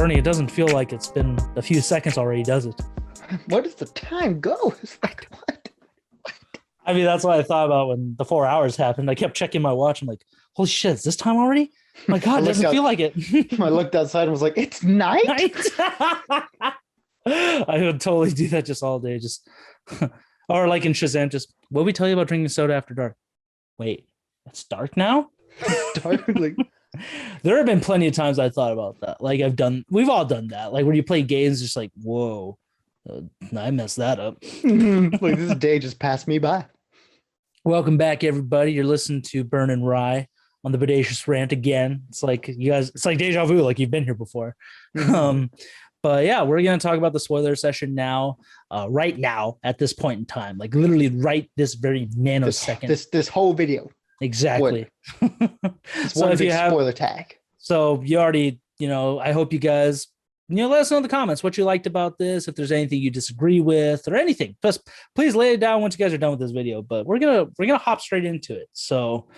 Bernie, it doesn't feel like it's been a few seconds already, does it? Where does the time go? It's like, what? I mean, that's what I thought about when the 4 hours happened. I kept checking my watch. I'm like, holy shit, is this time already? My God, it doesn't feel like it. I looked outside and was like, it's night? Night. I would totally do that just all day. Just or like in Shazam, just what we tell you about drinking soda after dark. Wait, it's dark now? Dark, like, there have been plenty of times I thought about that. Like we've all done that. Like when you play games, just like, whoa, I messed that up. like this day just passed me by. Welcome back, everybody. You're listening to Burn and Rye on the Bodacious Rant again. It's like you guys, it's like deja vu, like you've been here before. But yeah, we're going to talk about the spoiler session now, right now, at this point in time, like literally right this very nanosecond. This whole video. Exactly. So if you have spoiler tag. So you already, I hope you guys, let us know in the comments what you liked about this. If there's anything you disagree with or anything, just please lay it down once you guys are done with this video. But we're gonna hop straight into it. So,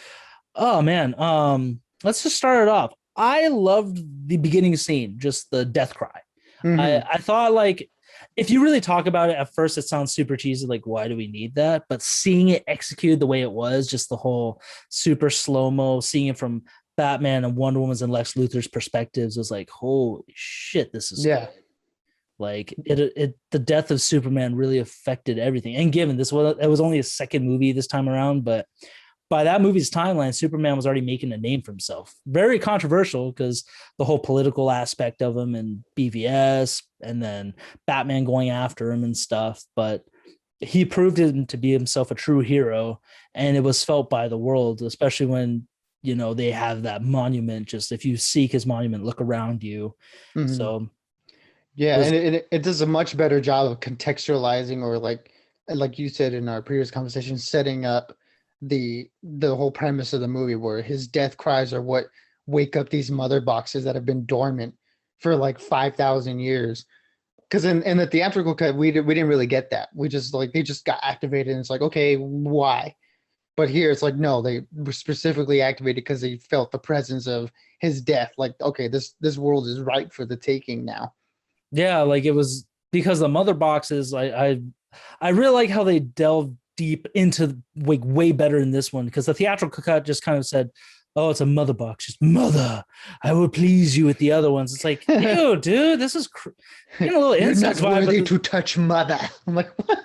oh man, let's just start it off. I loved the beginning scene, just the death cry. I thought, like, if you really talk about it at first, it sounds super cheesy. Like, why do we need that? But seeing it executed the way it was, just the whole super slow-mo, seeing it from Batman and Wonder Woman's and Lex Luthor's perspectives was like, holy shit, this is good. Like the death of Superman really affected everything. And given it was only a second movie this time around, but by that movie's timeline, Superman was already making a name for himself. Very controversial because the whole political aspect of him and BVS and then Batman going after him and stuff. But he proved him to be himself a true hero. And it was felt by the world, especially when, they have that monument. Just if you seek his monument, look around you. So. Yeah, and it does a much better job of contextualizing, or like you said in our previous conversation, setting up the whole premise of the movie, where his death cries are what wake up these mother boxes that have been dormant for like 5,000 years. Because in the theatrical cut, we didn't really get that. We just they just got activated, and it's like, okay, why? But here it's like, no, they were specifically activated because they felt the presence of his death. Like, okay, this world is ripe for the taking now. Yeah, like it was because the mother boxes. I really like how they delved deep into way better in this one, because the theatrical cut just kind of said, oh, it's a mother box, just mother, I will please you with the other ones. It's like, ew, dude, this is a little incest vibe. You're not worthy to to touch mother. I'm like, what?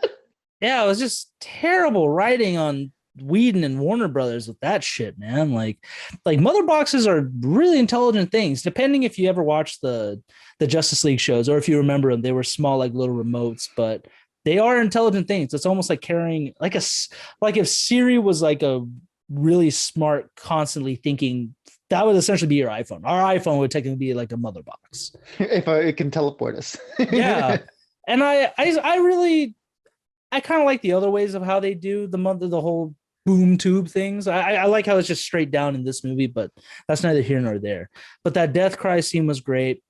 Yeah, it was just terrible writing on Whedon and Warner Brothers with that shit, man. Like mother boxes are really intelligent things. Depending if you ever watched the Justice League shows, or if you remember them, they were small, like little remotes, but they are intelligent things. It's almost like carrying like if Siri was like a really smart, constantly thinking, that would essentially be your iPhone. Our iPhone would technically be like a mother box. If it can teleport us. Yeah. And I kind of like the other ways of how they do the whole boom tube things. I like how it's just straight down in this movie, but that's neither here nor there. But that death cry scene was great.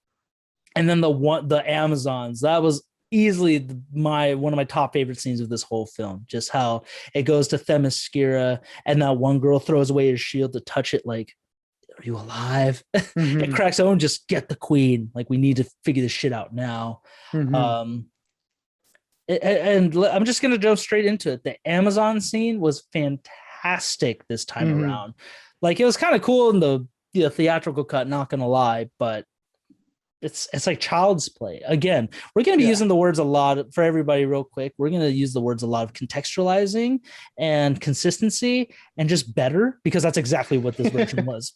And then the Amazons, that was easily one of my top favorite scenes of this whole film. Just how it goes to Themyscira, and that one girl throws away her shield to touch it, like, are you alive? It cracks open, just get the queen. Like, we need to figure this shit out now. And I'm just going to go straight into it. The Amazon scene was fantastic this time around. Like, it was kind of cool in the theatrical cut, not going to lie, but it's like child's play. Again, we're going to be using the words a lot for everybody real quick. We're going to use the words a lot of contextualizing and consistency and just better, because that's exactly what this version was.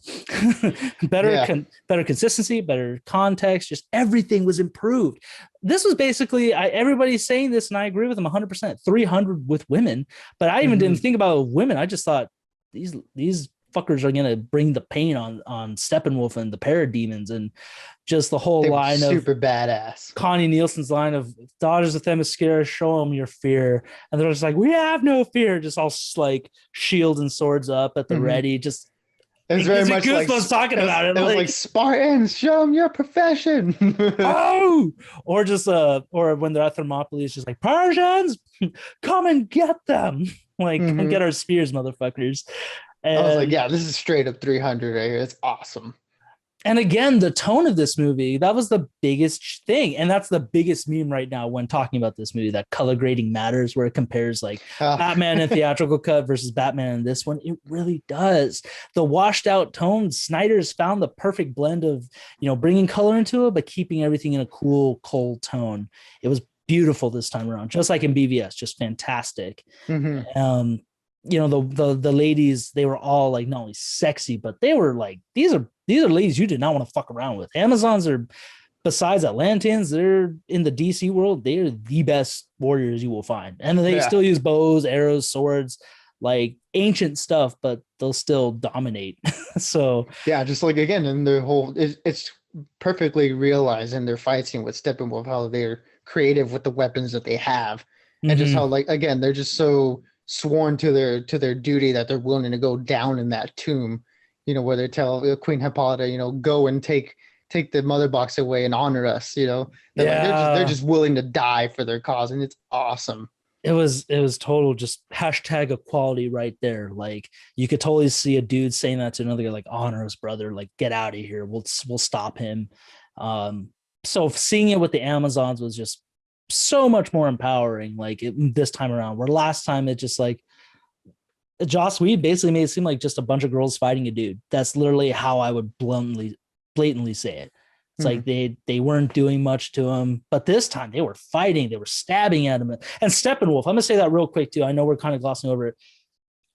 Better consistency, better context, just everything was improved. This was basically, everybody's saying this, and I agree with them 100%, 300 with women, but I even didn't think about women. I just thought these fuckers are gonna bring the pain on Steppenwolf and the parademons, and just the whole line super badass. Connie Nielsen's line of daughters of Themyscira, show them your fear, and they're just like, we have no fear, just all like shields and swords up at the ready. Just it's very much like talking about it. It was like Spartans, show them your profession. Or just or when they're at Thermopylae, it's just like, Persians, come and get them, like come get our spears, motherfuckers. And I was like, yeah, this is straight up 300 right here. It's awesome. And again, the tone of this movie, that was the biggest thing. And that's the biggest meme right now when talking about this movie, that color grading matters, where it compares like Oh, Batman in theatrical cut versus Batman in this one. It really does. The washed out tone, Snyder's found the perfect blend of, bringing color into it, but keeping everything in a cool, cold tone. It was beautiful this time around, just like in BVS, just fantastic. mhm. Um, the ladies, they were all like not only sexy, but they were like, these are ladies you did not want to fuck around with. Amazons are, besides Atlanteans, they're in the DC world, they're the best warriors you will find. And they Yeah. still use bows, arrows, swords, like ancient stuff, but they'll still dominate. So Yeah, just like again, and the whole it's perfectly realized in their fight scene with Steppenwolf how they're creative with the weapons that they have, and just how mhm. like again they're just so sworn to their duty that they're willing to go down in that tomb, where they tell Queen Hippolyta, go and take the mother box away and honor us, that like they're Yeah, just willing to die for their cause, and it's awesome. it was total just hashtag equality right there. Like you could totally see a dude saying that to another guy, like honor us, brother, like get out of here, we'll stop him. um so seeing it with the Amazons was just so much more empowering, like this time around, where last time it just like Joss Whedon basically made it seem like just a bunch of girls fighting a dude. That's literally how I would blatantly say it. It's like Mhm. they weren't doing much to him, but this time they were fighting, they were stabbing at him. And Steppenwolf, I'm gonna say that real quick too. I know we're kind of glossing over it.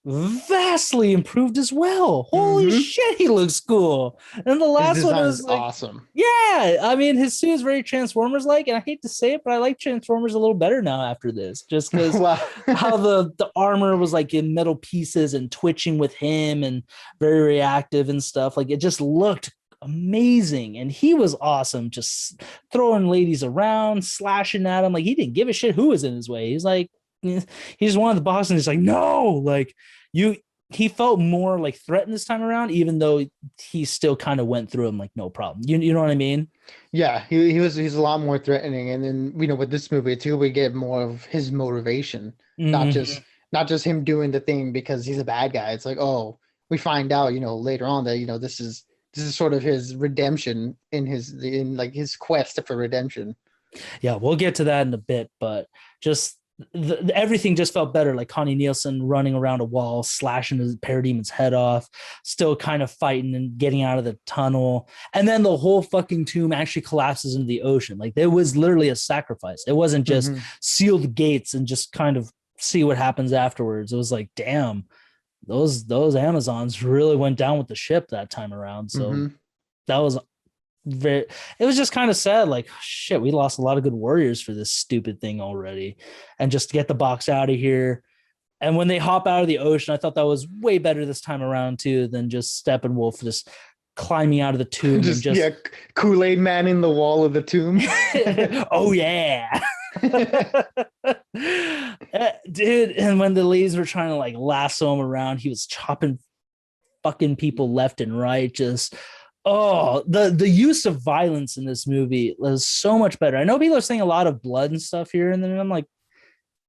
Vastly improved as well. Holy Mhm. shit, he looks cool. And the His last one design is was like, awesome. yeah, I mean, his suit is very Transformers like, and I hate to say it, but I like Transformers a little better now after this, just because Wow. how the armor was like in metal pieces and twitching with him and very reactive and stuff. Like it just looked amazing, and he was awesome, just throwing ladies around, slashing at him. Like he didn't give a shit who was in his way. He's like, he just wanted the boss, and he's like, no, like you. He felt more like threatened this time around, even though he still kind of went through him like no problem. You know what I mean? Yeah, he's a lot more threatening, and then with this movie too, we get more of his motivation, not Mm-hmm. just not just him doing the thing because he's a bad guy. It's like, oh, we find out, later on that this is sort of his redemption in like his quest for redemption. Yeah, we'll get to that in a bit, but just everything just felt better. Like Connie Nielsen running around a wall, slashing the parademon's head off, still kind of fighting and getting out of the tunnel. And then the whole fucking tomb actually collapses into the ocean. Like there was literally a sacrifice. It wasn't just Hmm. seal the gates and just kind of see what happens afterwards. It was like, damn, those Amazons really went down with the ship that time around. So Hmm. that was very, it was just kind of sad, like shit, we lost a lot of good warriors for this stupid thing already. And just to get the box out of here. And when they hop out of the ocean, I thought that was way better this time around too than just Steppenwolf just climbing out of the tomb and Just yeah, just Kool-Aid Man in the wall of the tomb. oh yeah. Dude, and when the ladies were trying to like lasso him around, he was chopping fucking people left and right. Just the use of violence in this movie was so much better. I know people are saying a lot of blood and stuff here, and then I'm like,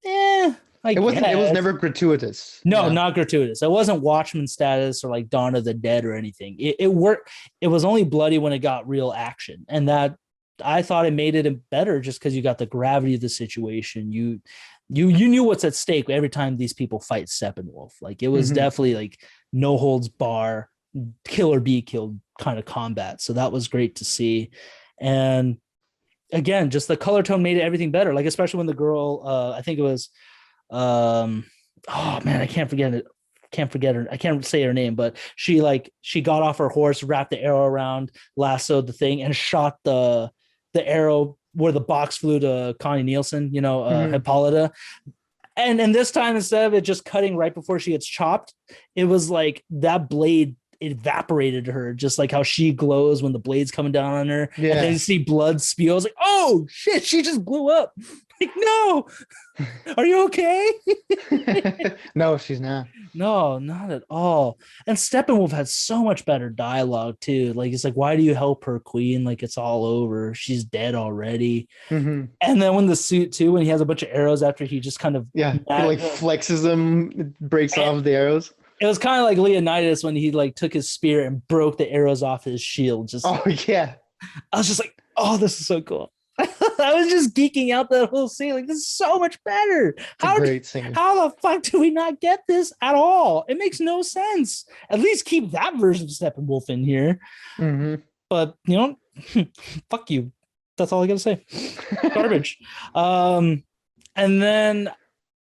I It was guess. never gratuitous. No, not gratuitous. It wasn't Watchmen status or like Dawn of the Dead or anything. It worked. It was only bloody when it got real action, and that I thought it made it better just because you got the gravity of the situation. You knew what's at stake every time these people fight Steppenwolf. Like it was Hmm. definitely like no holds bar, kill or be killed kind of combat. So that was great to see, and again, just the color tone made everything better. Like especially when the girl, I think it was um oh man, I can't forget her, I can't say her name, but she got off her horse, wrapped the arrow around, lassoed the thing, and shot the arrow where the box flew to Connie Nielsen, Hmm. Hippolyta. And this time, instead of it just cutting right before she gets chopped, it was like that blade evaporated her, just like how she glows when the blade's coming down on her, and then you Yeah. see blood spew. I was like, oh shit, she just blew up. Like, no, are you okay? No, she's not. No, not at all. And Steppenwolf had so much better dialogue too. Like it's like, why do you help her, Queen? Like it's all over. She's dead already. Hmm. And then when the suit too, when he has a bunch of arrows after he just kind of Yeah, he like flexes them, it breaks and, off the arrows. It was kind of like Leonidas when he like took his spear and broke the arrows off his shield. Just Oh yeah, I was just like, oh, this is so cool. I was just geeking out that whole scene. Like, this is so much better. it's a great scene. How the fuck do we not get this at all? It makes no sense. At least keep that version of Steppenwolf in here. Mm-hmm. But fuck you. That's all I gotta say. Garbage. And then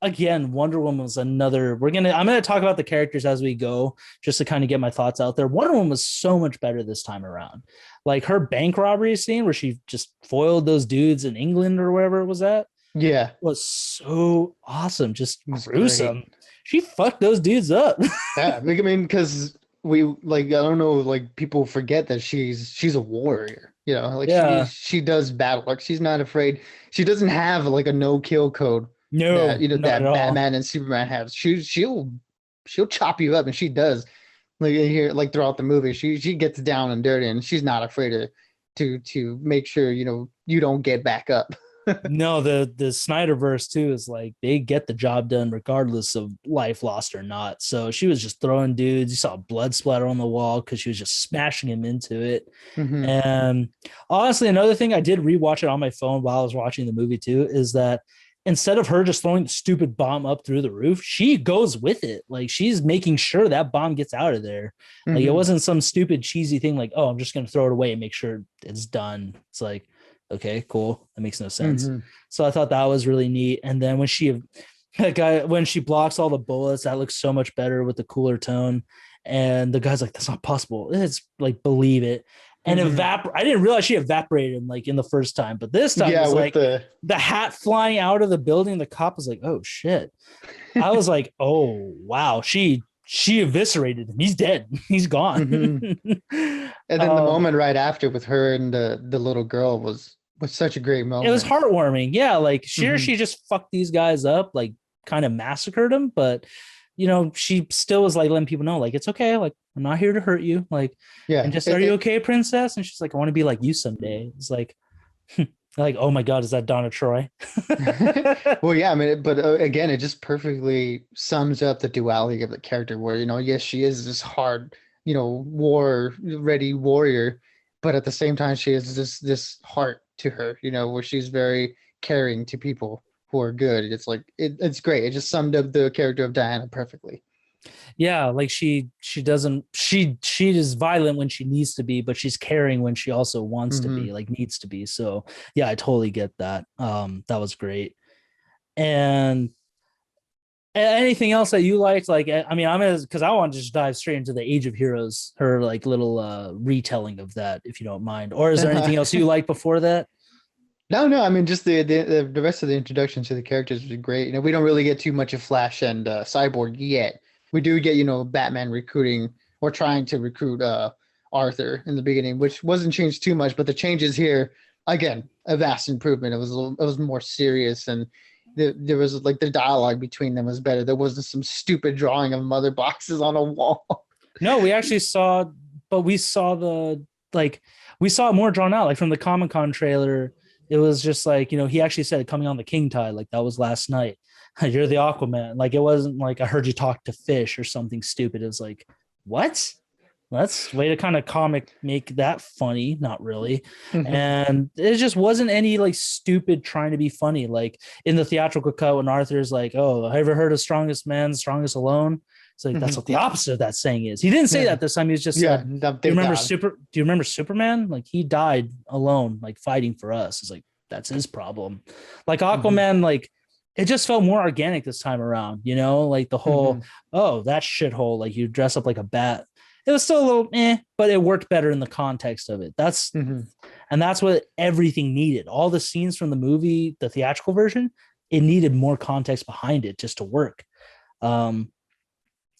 again, Wonder Woman was another. I'm gonna talk about the characters as we go, just to kind of get my thoughts out there. Wonder Woman was so much better this time around. Like her bank robbery scene where she just foiled those dudes in England or wherever it was at. Yeah, was so awesome. Just gruesome. Great. She fucked those dudes up. Yeah, I mean, because we like, I don't know, like people forget that she's a warrior. Like Yeah. she does battle. Like she's not afraid. She doesn't have like a no kill code. No, that, that Batman and Superman have. She'll chop you up, and she does. Like here, like throughout the movie, she gets down and dirty, and she's not afraid to make sure you don't get back up. No, the Snyderverse too is like they get the job done regardless of life lost or not. So she was just throwing dudes. You saw blood splatter on the wall because she was just smashing him into it. Mm-hmm. And honestly, another thing, I did rewatch it on my phone while I was watching the movie too, is that instead of her just throwing the stupid bomb up through the roof, she goes with it. Like she's making sure that bomb gets out of there. Mm-hmm. Like it wasn't some stupid cheesy thing like, oh, I'm just going to throw it away and make sure it's done. It's like, okay, cool. That makes no sense. Mm-hmm. So I thought that was really neat. And then when she blocks all the bullets, that looks so much better with the cooler tone. And the guy's like, that's not possible. It's like, believe it. And I didn't realize she evaporated like in the first time, but this time it was like the hat flying out of the building. The cop was like, oh shit. I was like, oh wow. She eviscerated him. He's dead. He's gone. Mm-hmm. And then the moment right after with her and the little girl was such a great moment. It was heartwarming. Yeah. Like she just fucked these guys up, like kind of massacred them, but she still was like letting people know, like, it's okay. Like, I'm not here to hurt you. Like, yeah. And just, are you okay, princess? And she's like, I want to be like you someday. It's like, like, oh my God, is that Donna Troy? Well, yeah, I mean, but again, it just perfectly sums up the duality of the character where, yes, she is this hard, war ready warrior, but at the same time, she has this heart to her, where she's very caring to people who are good. It's like, it's great. It just summed up the character of Diana perfectly. Yeah, like she is violent when she needs to be, but she's caring when she also wants to be, like needs to be. So yeah, I totally get that. That was great. And anything else that you liked? Like, I mean, because I want to just dive straight into the Age of Heroes, her like little retelling of that, if you don't mind. Or is there anything else you liked before that? No. I mean, just the rest of the introduction to the characters was great. We don't really get too much of Flash and Cyborg yet. We do get, Batman recruiting or trying to recruit Arthur in the beginning, which wasn't changed too much, but the changes here, again, a vast improvement. It was more serious, and there was like the dialogue between them was better. There wasn't some stupid drawing of mother boxes on a wall. No, we actually saw, but we saw we saw it more drawn out, like from the Comic-Con trailer. It was just like, he actually said coming on the King Tide, like that was last night. You're the Aquaman. Like, it wasn't like I heard you talk to fish or something stupid. It was like, what? That's way to kind of make that funny. Not really. And it just wasn't any like stupid trying to be funny. Like in the theatrical cut when Arthur's like, oh, have you ever heard of strongest man, strongest alone? It's like, that's what the opposite of that saying is. He didn't say that this time. He was just like, do you remember Superman? Like he died alone, like fighting for us. It's like, that's his problem. Like Aquaman, like, it just felt more organic this time around, like the whole, oh, that shithole, like you dress up like a bat. It was still a little but it worked better in the context of it. And that's what everything needed. All the scenes from the movie, the theatrical version, it needed more context behind it just to work.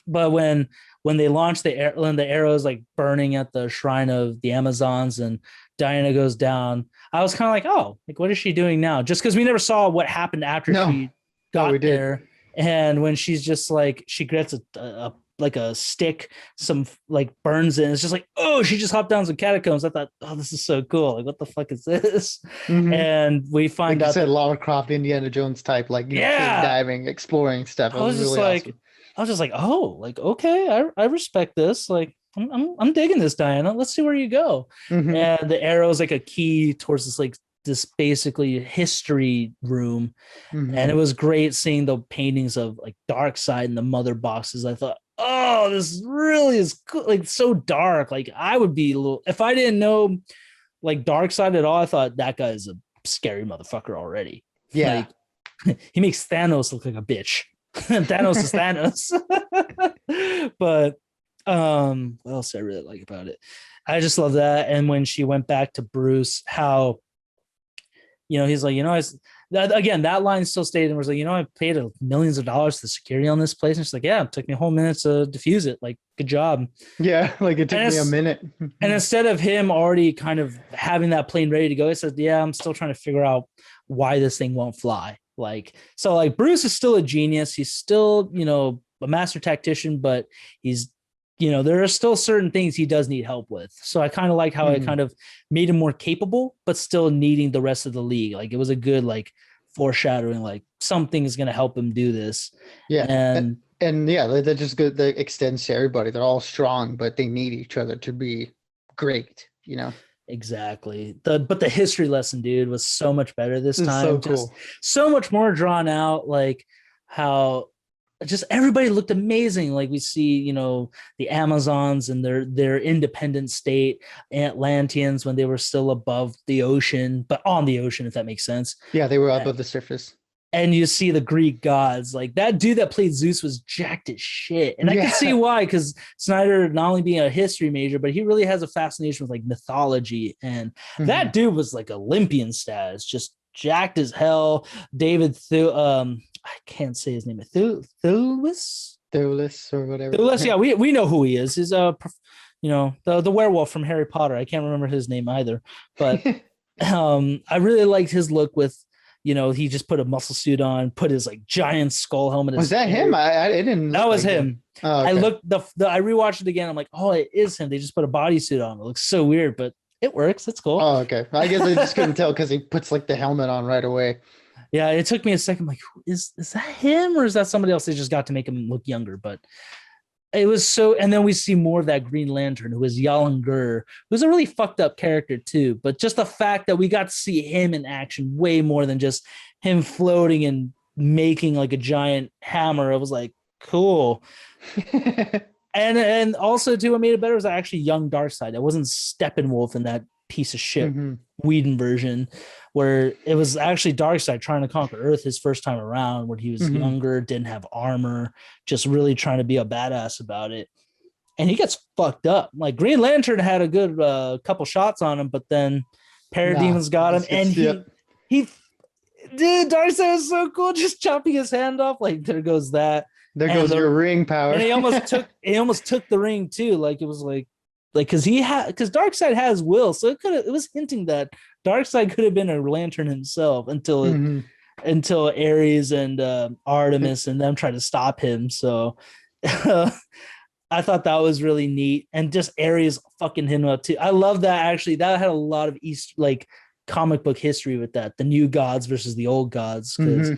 But when they launched the arrows like burning at the shrine of the Amazons and Diana goes down, I was kind of like, oh, like what is she doing now? Just because we never saw what happened after she got there. And when she's just like, she gets a stick, some like burns it. And it's just like, oh, she just hopped down some catacombs. I thought, oh, this is so cool. Like, what the fuck is this? And we find out. You said Lara Croft, Indiana Jones type, like, diving, exploring stuff. I was just really like, awesome. I was just like, oh, like, okay, I respect this. Like, I'm digging this, Diana. Let's see where you go. Hmm. And the arrow is like a key towards this, like, this basically history room. And Hmm. it was great seeing the paintings of like Darkseid and the mother boxes. I thought, oh, this really is cool. Like, so dark. Like, I would be a little, if I didn't know like Darkseid at all, I thought that guy is a scary motherfucker already. Yeah. Like, he makes Thanos look like a bitch. Thanos is Thanos. But what else I really like about it? I just love that. And when she went back to Bruce, how, he's like, again, that line still stayed and was like, I paid millions of dollars to security on this place. And she's like, yeah, it took me a whole minute to defuse it. Like, good job. Yeah, like it took me a minute. And instead of him already kind of having that plane ready to go, he says, yeah, I'm still trying to figure out why this thing won't fly. Like, so like Bruce is still a genius. He's still, a master tactician, but he's, there are still certain things he does need help with. So I kind of like how it kind of made him more capable, but still needing the rest of the league. Like, it was a good, like, foreshadowing, like something is going to help him do this. Yeah. And yeah, they're just good. They extend to everybody. They're all strong, but they need each other to be great, exactly. But the history lesson, dude, was so much better this It's time. so Just cool. so much more drawn out. Like, how just everybody looked amazing. Like, we see, the Amazons and their independent state, Atlanteans when they were still above the ocean, but on the ocean, if that makes sense. Yeah, they were above the surface. And you see the Greek gods. Like, that dude that played Zeus was jacked as shit. And I Yeah. can see why, because Snyder, not only being a history major, but he really has a fascination with like mythology. And that dude was like Olympian status, just jacked as hell. I can't say his name. Thewlis? Thewlis or whatever. Thewlis, yeah, we know who he is. He's the werewolf from Harry Potter. I can't remember his name either. But I really liked his look with, he just put a muscle suit on, put his like giant skull helmet. Was that him? I didn't. That was him. Oh, okay. I looked I rewatched it again. I'm like, oh, it is him. They just put a bodysuit on. It looks so weird, but it works. It's cool. Oh, okay. I guess I just couldn't tell because he puts like the helmet on right away. Yeah, it took me a second. I'm like, is that him or is that somebody else? They just got to make him look younger, but it was so. And then we see more of that Green Lantern, who is Yalangur, who's a really fucked up character too. But just the fact that we got to see him in action way more than just him floating and making like a giant hammer, it was like, cool. and also too, what made it better was actually young Darkseid. It wasn't Steppenwolf in that piece of shit Whedon version, where it was actually Darkseid trying to conquer Earth his first time around, when he was younger, didn't have armor, just really trying to be a badass about it. And he gets fucked up. Like, Green Lantern had a good couple shots on him, but then Parademons got him, and he dude, Darkseid was so cool, just chopping his hand off. Like, there goes that. There goes your ring power. And he almost took the ring too. Like, it was like because Darkseid has will, so it was hinting that Darkseid could have been a Lantern himself until Ares and Artemis and them tried to stop him. So I thought that was really neat, and just Ares fucking him up too. I love that. Actually, that had a lot of comic book history with that, the new gods versus the old gods. Because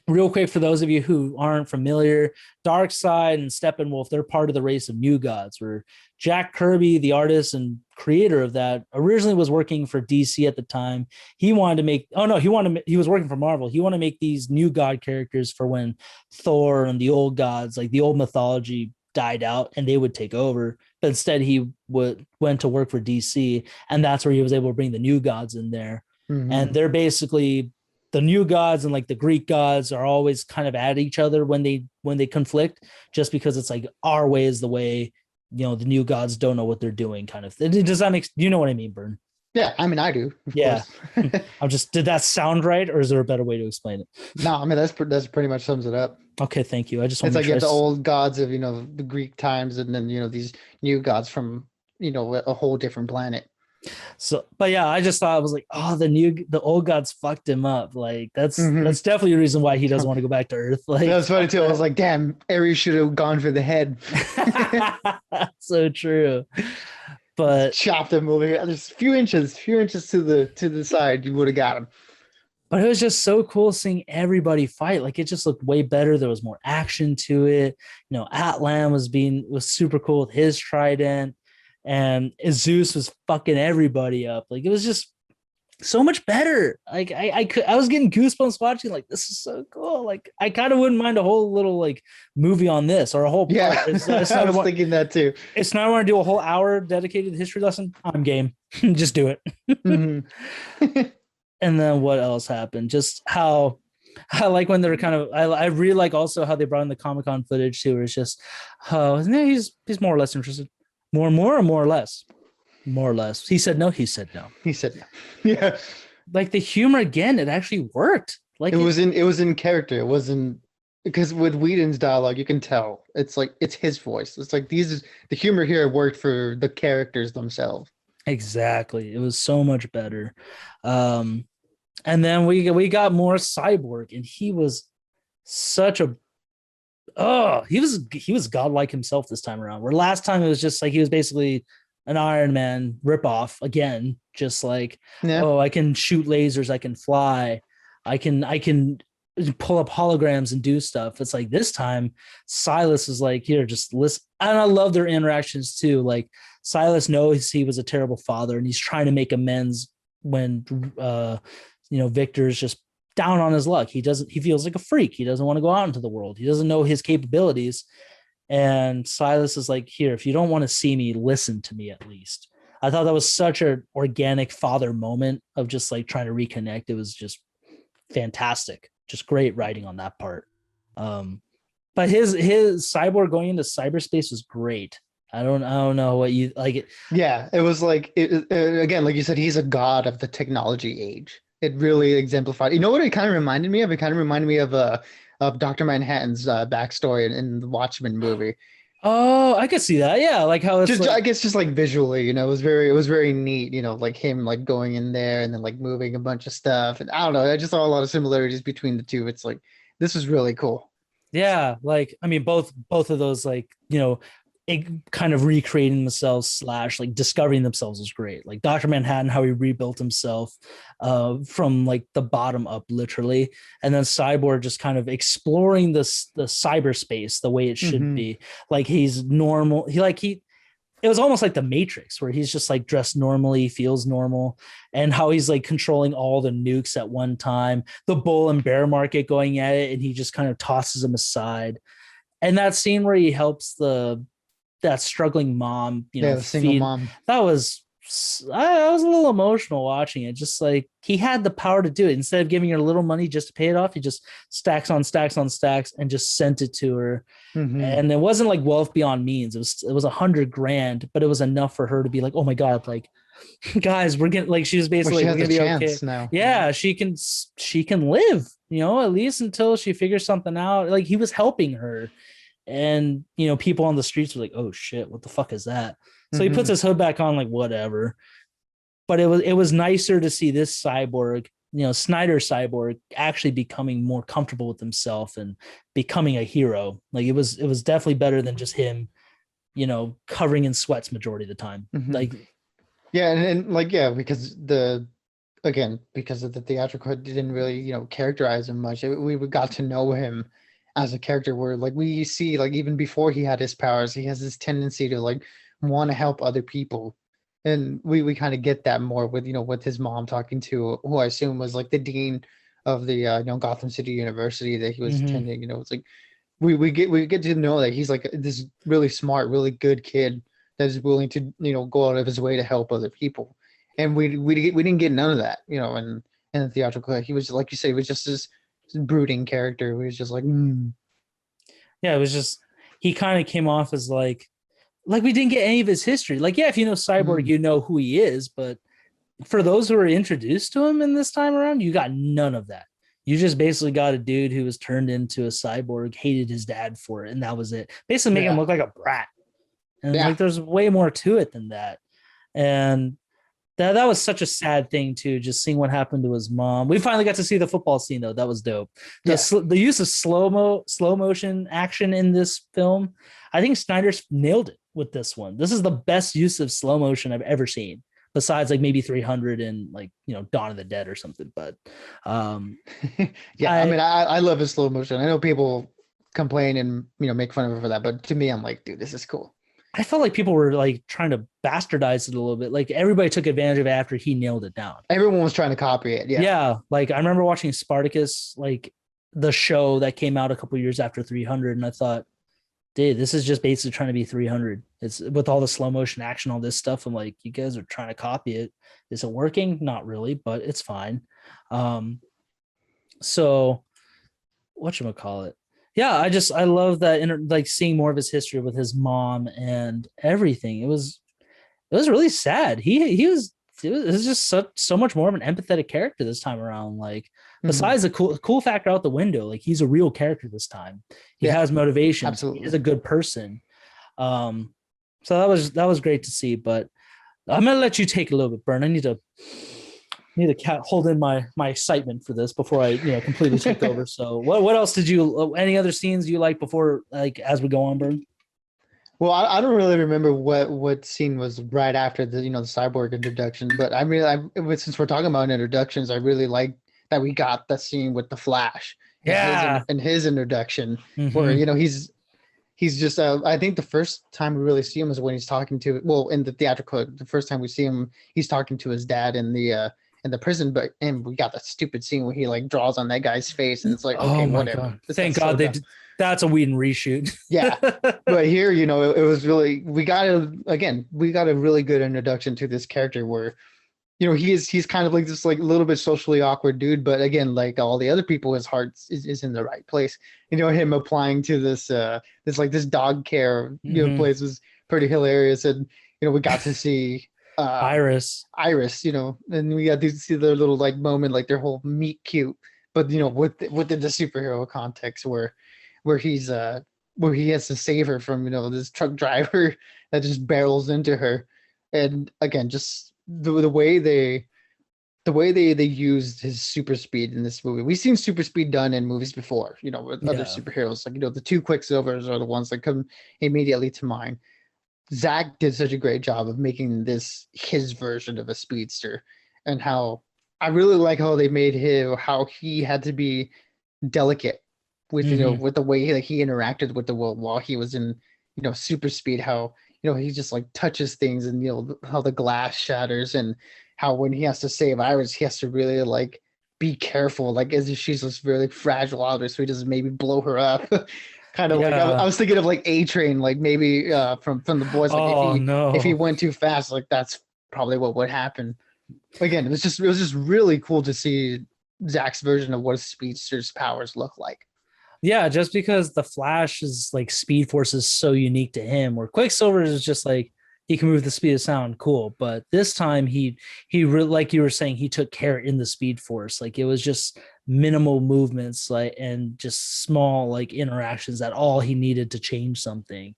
real quick, for those of you who aren't familiar, Darkseid and Steppenwolf, they're part of the race of new gods, where Jack Kirby, the artist and creator of that, originally was working for DC at the time. He wanted to make, he was working for Marvel. He wanted to make these new god characters for when Thor and the old gods, like the old mythology, died out and they would take over. But instead he went to work for DC, and that's where he was able to bring the new gods in there. And they're basically, the new gods and like the Greek gods are always kind of at each other when they conflict, just because it's like our way is the way, the new gods don't know what they're doing, kind of. Does that make, you know what I mean, Bern? Yeah, I mean, I do. Yeah. Did that sound right, or is there a better way to explain it? No, I mean, that's pretty much sums it up. Okay, thank you. I just want it's to like you have the old gods of, the Greek times, and then, these new gods from, a whole different planet. So, but yeah, I just thought, I was like, oh, the old gods fucked him up. Like, that's definitely a reason why he doesn't want to go back to Earth. Like, that's funny too. I was like, damn, Ares should have gone for the head. So true. But chopped him over here. There's a few inches to the side, you would have got him. But it was just so cool seeing everybody fight. Like it just looked way better. There was more action to it. You know, Atlan was super cool with his trident, and Zeus was fucking everybody up. Like it was just so much better. Like I was getting goosebumps watching. Like this is so cool. Like I kind of wouldn't mind a whole little like movie on this or a whole part. Yeah, I was thinking that too. It's not I want to do a whole hour dedicated to history lesson. I'm game. Just do it. Mm-hmm. And then what else happened? Just how I like when they're kind of I really like also how they brought in the Comic-Con footage too, where it's just he's more or less interested. More or more or less. More or less. He said no, he said no. He said no. Yeah. Like the humor again, it actually worked. Like it was in character. It wasn't because with Whedon's dialogue, you can tell it's like it's his voice. It's like the humor here worked for the characters themselves. Exactly. It was so much better. And then we got more Cyborg, and he was such a he was godlike himself this time around. Where last time it was just like he was basically an Iron Man ripoff again, just like I can shoot lasers, I can fly, I can pull up holograms and do stuff. It's like this time Silas is like, here, just listen. And I love their interactions too. Like Silas knows he was a terrible father, and he's trying to make amends when Victor's just down on his luck. He feels like a freak. He doesn't want to go out into the world. He doesn't know his capabilities. And Silas is like, here, if you don't want to see me, listen to me at least. I thought that was such an organic father moment of just like trying to reconnect. It was just fantastic. Just great writing on that part. But his Cyborg going into cyberspace was great. I don't know what you like it. Yeah, it was like again, like you said, he's a god of the technology age. It really exemplified. You know what it kind of reminded me of? It kind of reminded me of Dr. Manhattan's backstory in the Watchmen movie. Oh, I could see that. Yeah, like how it's just like, I guess just like visually, it was very neat. Like him like going in there and then like moving a bunch of stuff. And I don't know, I just saw a lot of similarities between the two. It's like this was really cool. Yeah, like I mean, both of those, like kind of recreating themselves / like discovering themselves was great. Like Dr. Manhattan, how he rebuilt himself from like the bottom up, literally, and then Cyborg just kind of exploring the cyberspace the way it should be. Like he's normal. It was almost like the Matrix, where he's just like dressed normally, feels normal, and how he's like controlling all the nukes at one time, the bull and bear market going at it, and he just kind of tosses them aside. And that scene where he helps that struggling mom, the single mom. That was, I was a little emotional watching it. Just like he had the power to do it. Instead of giving her a little money just to pay it off, he just stacks on stacks on stacks and just sent it to her. And it wasn't like wealth beyond means. It was $100,000, but it was enough for her to be like, oh my God, like guys, we're getting, like, she was basically gonna be okay now. Yeah, she can live, at least until she figures something out. Like he was helping her. And people on the streets were like, oh shit, what the fuck is that? So he puts his hood back on, like, whatever. But it was nicer to see this Cyborg, Snyder Cyborg, actually becoming more comfortable with himself and becoming a hero. Like it was definitely better than just him covering in sweats majority of the time. Like because because of the theatrical, didn't really characterize him much. We got to know him as a character, where like we see, like, even before he had his powers, he has this tendency to like want to help other people, and we kind of get that more with with his mom talking to, who I assume was like the dean of the Gotham City University that he was attending. It's like we get to know that he's like this really smart, really good kid that is willing to go out of his way to help other people, and we didn't get none of that in the theatrical. He was, like you say, he was just this brooding character. He was just like yeah, it was just, he kind of came off as like we didn't get any of his history. Like, yeah, if you know Cyborg, you know who he is, but for those who were introduced to him in this time around, you got none of that. You just basically got a dude who was turned into a cyborg, hated his dad for it, and that was it. Basically making him look like a brat. And like there's way more to it than that. And that was such a sad thing too, just seeing what happened to his mom. We finally got to see the football scene though. That was dope. The use of slow motion action in this film, I think Snyder's nailed it with this one. This is the best use of slow motion I've ever seen, besides like maybe 300 and like, you know, Dawn of the Dead or something. But Yeah, I mean, I love his slow motion. I know people complain and, you know, make fun of it for that, but to me, I'm like, dude, this is cool. I felt like people were like trying to bastardize it a little bit. Like everybody took advantage of it after he nailed it down. Everyone was trying to copy it. Yeah. Yeah. Like I remember watching Spartacus, like the show that came out a couple years after 300. And I thought, dude, this is just basically trying to be 300. It's with all the slow motion action, all this stuff. I'm like, you guys are trying to copy it. Is it working? Not really, but it's fine. So whatchamacallit? Yeah, I love that like seeing more of his history with his mom and everything. It was really sad. It was just so much more of an empathetic character this time around. Like besides the cool factor out the window, like he's a real character this time. He has motivations. Absolutely. He's a good person. So that was great to see. But I'm gonna let you take a little bit, Bern. I need to hold in my excitement for this before I completely take over. So what else did you? Any other scenes you like before, like as we go on, Bern? Well, I don't really remember what scene was right after the the cyborg introduction, but since we're talking about introductions, I really like that we got the scene with the Flash. And his introduction, where he's just I think the first time we really see him is when he's talking to, well, in the theatrical, the first time we see him, he's talking to his dad in the prison, and we got that stupid scene where he like draws on that guy's face, and it's like, okay, whatever. God. Thank God that's a Whedon reshoot. Yeah, but here, it was really, we got a really good introduction to this character where, he's kind of like this like a little bit socially awkward dude, but again, like all the other people, his heart is in the right place. Him applying to this this dog care place was pretty hilarious, and we got to see Iris, and we got to see their little like moment, like their whole meet cute, but within the superhero context where he has to save her from this truck driver that just barrels into her. And again, just the way they used his super speed in this movie. We've seen super speed done in movies before, with other superheroes, like the two Quicksilvers are the ones that come immediately to mind. Zack did such a great job of making this his version of a speedster, and how I really like how they made how he had to be delicate with with the way he interacted with the world while he was in super speed. How he just like touches things, and how the glass shatters, and how when he has to save Iris, he has to really like be careful, like as if she's this really fragile object, so he doesn't maybe blow her up. Kind of like I was thinking of like A-Train, like maybe from the boys, like if he went too fast, like that's probably what would happen. Again, it was just really cool to see Zack's version of what a speedster's powers look like. Yeah, just because the Flash's like speed force is so unique to him, where Quicksilver is just like he can move the speed of sound, cool. But this time he really, like you were saying, he took care in the speed force. Like it was just minimal movements, like, and just small like interactions that all he needed to change something.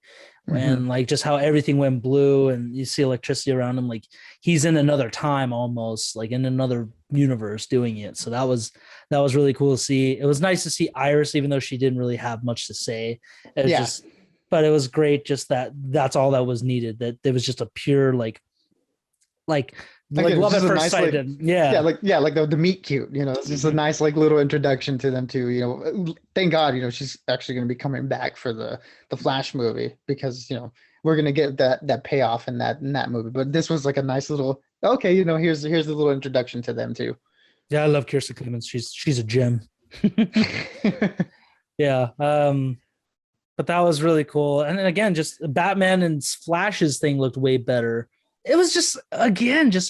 And like just how everything went blue, and you see electricity around him, like he's in another time, almost like in another universe doing it. So that was really cool to see. It was nice to see Iris, even though she didn't really have much to say. But it was great just that's all that was needed. That there was just a pure like love at first sight. Like the meet cute, it's just a nice like little introduction to them too. Thank God, she's actually going to be coming back for the Flash movie, because we're going to get that payoff in that movie. But this was like a nice little, okay, here's the little introduction to them too. Yeah, I love Kirsten Clemens. She's a gem. Yeah. But that was really cool. And then again, just Batman and Flash's thing looked way better. It was just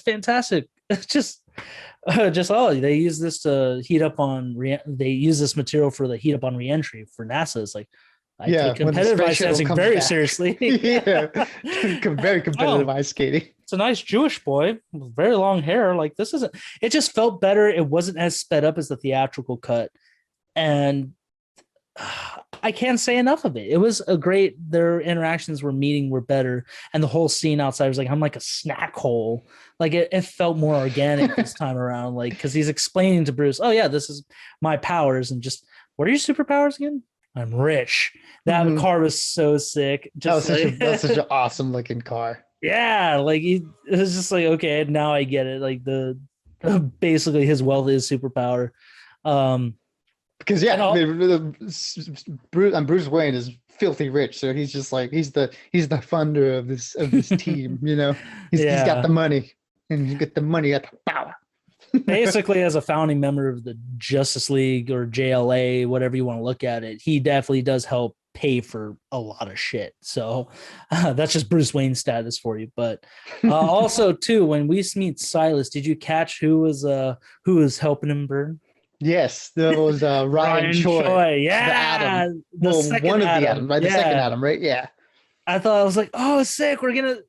fantastic. It's just they use this to heat up on they use this material for the heat up on reentry for NASA. It's like I take competitive ice skating very seriously. Very competitive ice skating. It's a nice Jewish boy with very long hair. Like it just felt better. It wasn't as sped up as the theatrical cut. And I can't say enough of it. It was their interactions were better. And the whole scene outside was like, I'm like a snack hole. Like it felt more organic this time around. Like, cause he's explaining to Bruce, oh yeah, this is my powers. And just, what are your superpowers again? I'm rich. That car was so sick. That was such an awesome looking car. Yeah, like it was just like, okay, now I get it. Like the basically his wealth is superpower. Um, Because and yeah, I all mean, Bruce Wayne is filthy rich, so he's just like he's the funder of this team. He's got yeah, the money, and you get the money at the power. basically as a founding member of the Justice League or JLA, whatever you want to look at it, he definitely does help pay for a lot of shit. So that's just Bruce Wayne status for you. But also too, when we meet Silas, did you catch who was helping him burn? Yes, that was Ryan Ryan Choi, Choi. the Yeah, Atom. the Well, second one of the Atom, Adam. right? The second Yeah. Atom, right? Yeah. I thought I was like, oh, sick.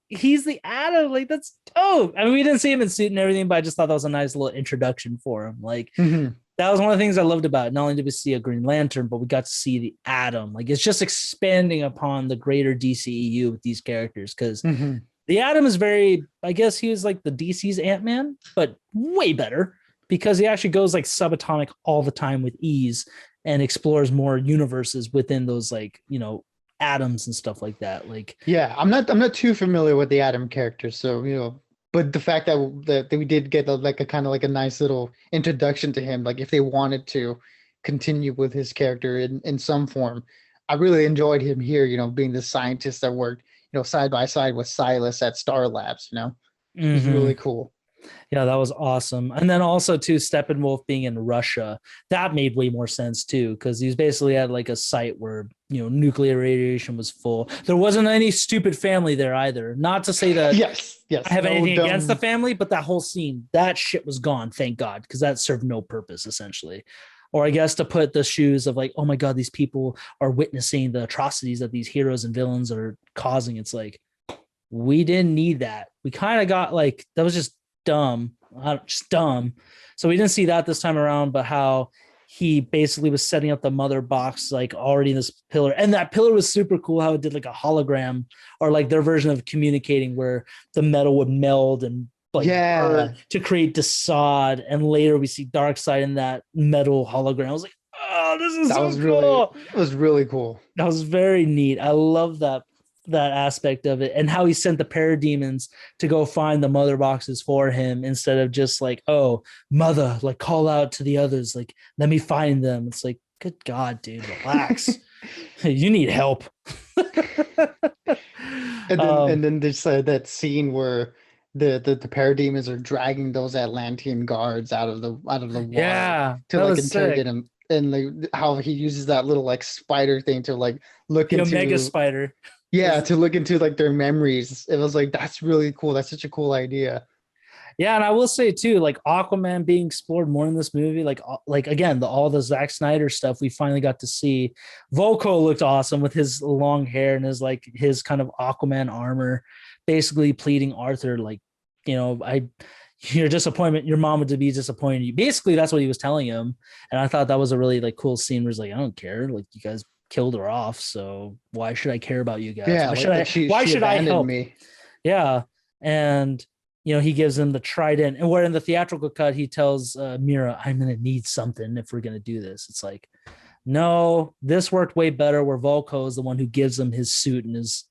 He's the Atom. Like, that's dope. I mean, we didn't see him in suit and everything, but I just thought that was a nice little introduction for him. Like, Mhm. that was one of the things I loved about it. Not only did we see a Green Lantern, but we got to see the Atom. Like, it's just expanding upon the greater DCEU with these characters because Mhm. the Atom is very, I guess he was like the DC's Ant-Man, but way better because he actually goes like subatomic all the time with ease and explores more universes within those like, atoms and stuff like that. Like, Yeah, I'm not too familiar with the Atom character, so but the fact that we did get like a kind of like a nice little introduction to him, like if they wanted to continue with his character in some form, I really enjoyed him here. Being the scientist that worked side by side with Silas at Star Labs. It was mm-hmm. really cool. Yeah, that was awesome. And then also too, Steppenwolf being in Russia, that made way more sense too, because he was basically at like a site where nuclear radiation was full. There wasn't any stupid family there either. Not to say that Yes, I yes, have no anything against the dumb. family, but that whole scene, that shit was gone, thank God, because that served no purpose essentially. Or I guess to put the shoes of like, oh my God, these people are witnessing the atrocities that these heroes and villains are causing. It's like, we didn't need that. We kind of got like, that was just dumb, just dumb. So we didn't see that this time around, but how he basically was setting up the mother box like already in this pillar. And that pillar was super cool how it did like a hologram or like their version of communicating where the metal would meld and like Yeah, burn to create Desaad. And later we see Darkseid in that metal hologram. I was like, oh, this is that so was really cool. it was really cool. That was very neat. I love that aspect of it and how he sent the parademons to go find the mother boxes for him instead of just like, oh, mother, like call out to the others, like let me find them. It's like, good God, dude, relax. You need help. And then um, and then there's that scene where the parademons are dragging those Atlantean guards out of the water yeah, to that like was sick. interrogate him, and like how he uses that little like spider thing to like look The Omega into Spider. yeah, Is to look into like their memories. It was like that's really cool. That's such a cool idea. Yeah, and I will say too, like Aquaman being explored more in this movie, like again, all the Zack Snyder stuff we finally got to see. Volko looked awesome with his long hair and his kind of Aquaman armor, basically pleading Arthur, like, I your disappointment, your mom would be disappointed. You basically that's what he was telling him. And I thought that was a really like cool scene where he's like, I don't care, like you guys killed her off, so why should I care about you guys? Yeah, Why like should like I she why she should I abandoned help? me. Yeah. And he gives him the trident, and where in the theatrical cut he tells Mira, I'm gonna need something if we're gonna do this. It's like, no, this worked way better where Volko is the one who gives him his suit and his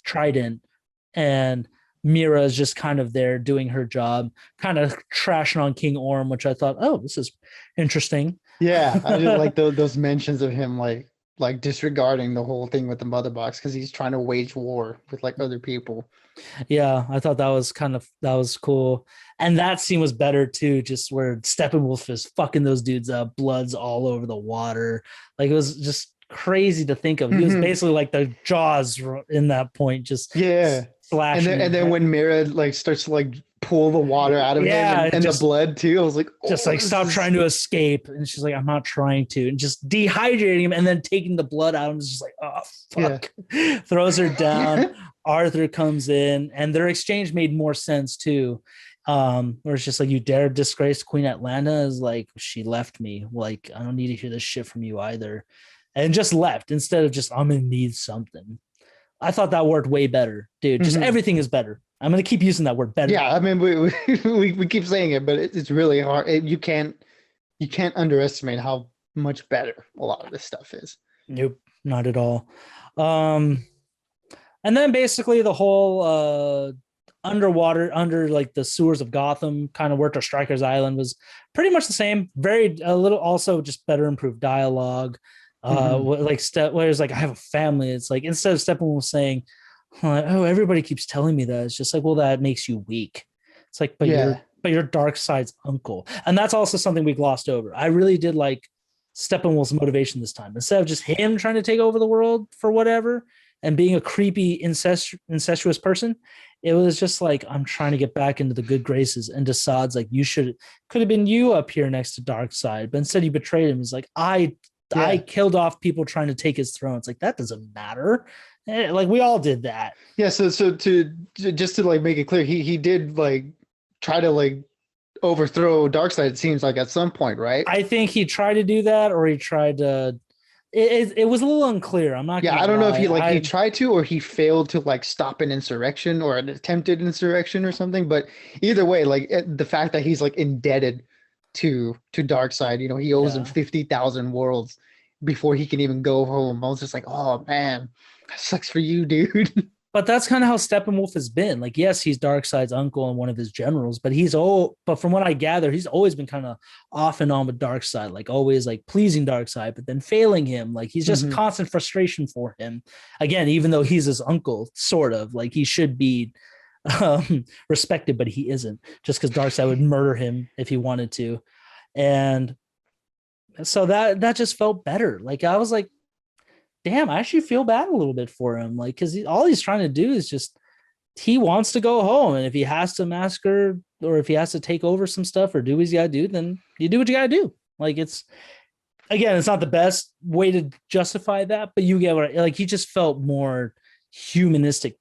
trident, and Mira is just kind of there doing her job, kind of trashing on King Orm, which I thought, oh, this is interesting. Yeah, I just like those mentions of him like disregarding the whole thing with the mother box because he's trying to wage war with like other people. Yeah, I thought that was cool. And that scene was better too, just where Steppenwolf is fucking those dudes up, blood's all over the water. Like it was just crazy to think of. He was Mhm. basically like the Jaws in that point, just Yeah. And slashing then and and then when Mira like starts to like pull the water out of him yeah, and the blood too, I was like, just oh, like this stop is trying to escape. And she's like, I'm not trying to, and just dehydrating him and then taking the blood out. And just like, oh yeah. fuck. Throws her down. Arthur comes in, and their exchange made more sense too. Where it's just like, you dare disgrace Queen Atlanta, is like, she left me. Like, I don't need to hear this shit from you either. And just left instead of just, I'm gonna need something. I thought that worked way better, dude. Just Mhm. everything is better. I'm gonna keep using that word, better. Yeah, I mean we keep saying it, but it's really hard. You can't underestimate how much better a lot of this stuff is. Nope, not at all. Um, And then basically the whole underwater, under like the sewers of Gotham, kind of worked. Or Stryker's Island was pretty much the same. Very a little, also just better improved dialogue. Like where it's like I have a family. It's like instead of Steppenwolf saying, "Oh, everybody keeps telling me that," it's just like, well, that makes you weak. It's like, but you're Darkseid's uncle, and that's also something we glossed over. I really did like Steppenwolf's motivation this time. Instead of just him trying to take over the world for whatever and being a creepy incestuous person, it was just like, I'm trying to get back into the good graces. And Desaad's like, could have been you up here next to Darkseid, but instead you betrayed him. He's like, I killed off people trying to take his throne. It's like, that doesn't matter. Like we all did that. Yeah. So to just to like make it clear, he did like try to like overthrow Darkseid, it seems like, at some point, right? I think he tried to do that, or he tried to. It was a little unclear. I'm not. Yeah, I don't know if he tried to, or he failed to like stop an insurrection or an attempted insurrection or something. But either way, like the fact that he's like indebted to Darkseid, you know, he owes him 50,000 worlds before he can even go home. I was just like, oh man, that sucks for you, dude. But that's kind of how Steppenwolf has been. Like, yes, he's Darkseid's uncle and one of his generals, but but from what I gather, he's always been kind of off and on with Darkseid, like always like pleasing Darkseid, but then failing him. Like he's just constant frustration for him. Again, even though he's his uncle, sort of like he should be respected, but he isn't, just because Darkseid would murder him if he wanted to. And so that just felt better. Like I was like, damn, I actually feel bad a little bit for him. Like, because all he's trying to do is just, he wants to go home. And if he has to massacre, or if he has to take over some stuff or do what he's got to do, then you do what you got to do. Like, it's not the best way to justify that, but you get what like, he just felt more humanistic,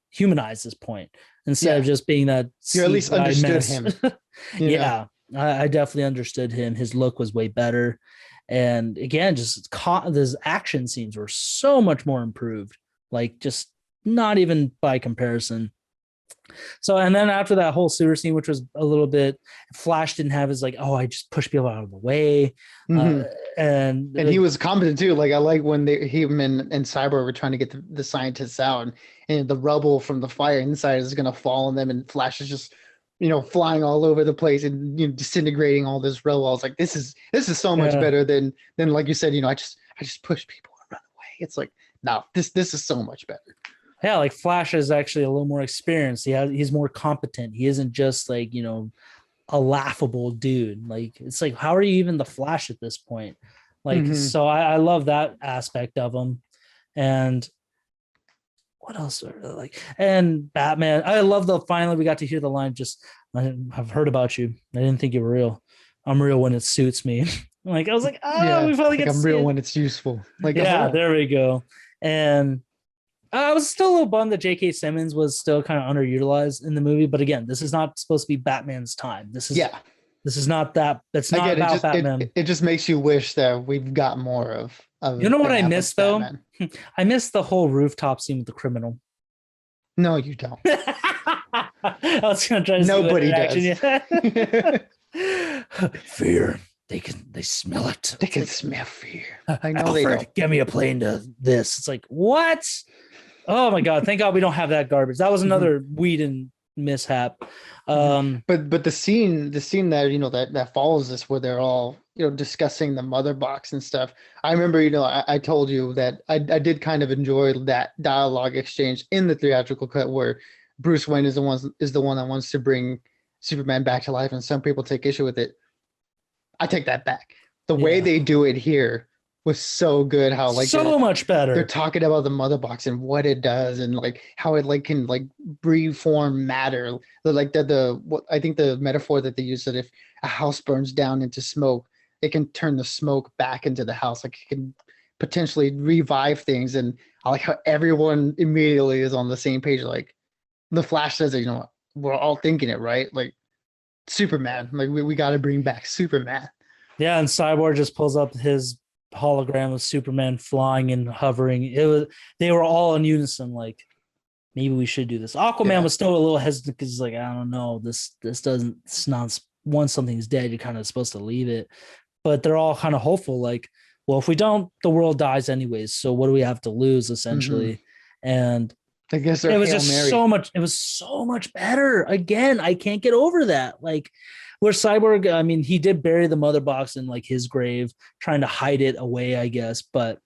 humanized this point, instead of just being that. You at least understood him. Yeah, I definitely understood him. His look was way better. And again, just those action scenes were so much more improved, like just not even by comparison. So, and then after that whole sewer scene, which was a little bit, Flash didn't have his like, oh, I just push people out of the way. And he was competent too. Like I like when him and Cyborg were trying to get the scientists out, and the rubble from the fire inside is going to fall on them, and Flash is just, you know, flying all over the place and, you know, disintegrating all this rubble. I was like, this is so much better than like you said, you know, I just push people and run away. It's like, no, this is so much better. Yeah, like Flash is actually a little more experienced. He's more competent. He isn't just like, you know, a laughable dude. Like, it's like, how are you even the Flash at this point? Like, so I love that aspect of him. And what else? Like, and Batman. I love finally we got to hear the line. Just, I've heard about you. I didn't think you were real. I'm real when it suits me. Like, I was like, we finally get. I'm real when it's useful. Like, there we go. And I was still a little bummed that J.K. Simmons was still kind of underutilized in the movie. But again, this is not supposed to be Batman's time. This is not that. That's not about Batman. It just makes you wish that we've got more of. You know what I missed though? I missed the whole rooftop scene with the criminal. No, you don't. I was gonna try to. Nobody does. Fear. They smell it. They can smell fear. I know Alfred, they don't. Get me a plane to this. It's like, what? Oh my God. Thank God we don't have that garbage. That was another Whedon mishap. But the scene that, you know, that follows this, where they're all, you know, discussing the mother box and stuff. I remember, you know, I told you that I did kind of enjoy that dialogue exchange in the theatrical cut, where Bruce Wayne is the one that wants to bring Superman back to life, and some people take issue with it. I take that back. The way they do it here was so good. How like so much better. They're talking about the mother box and what it does, and like how it like can like reform matter. Like what I think the metaphor that they use, that if a house burns down into smoke, it can turn the smoke back into the house. Like it can potentially revive things. And I like how everyone immediately is on the same page. Like the Flash says it, you know, we're all thinking it, right? Like Superman, like we got to bring back Superman. Yeah, and Cyborg just pulls up his hologram of Superman flying and hovering. They were all in unison, like, maybe we should do this. Aquaman was still a little hesitant because he's like, I don't know, this doesn't, it's not, once something's dead, you're kind of supposed to leave it. But they're all kind of hopeful, like, well, if we don't, the world dies anyways, so what do we have to lose, essentially? And I guess It they're was Hail just Mary. so much. It was so much better. Again, I can't get over that. Like, where Cyborg, I mean, he did bury the mother box in like his grave, trying to hide it away, I guess. But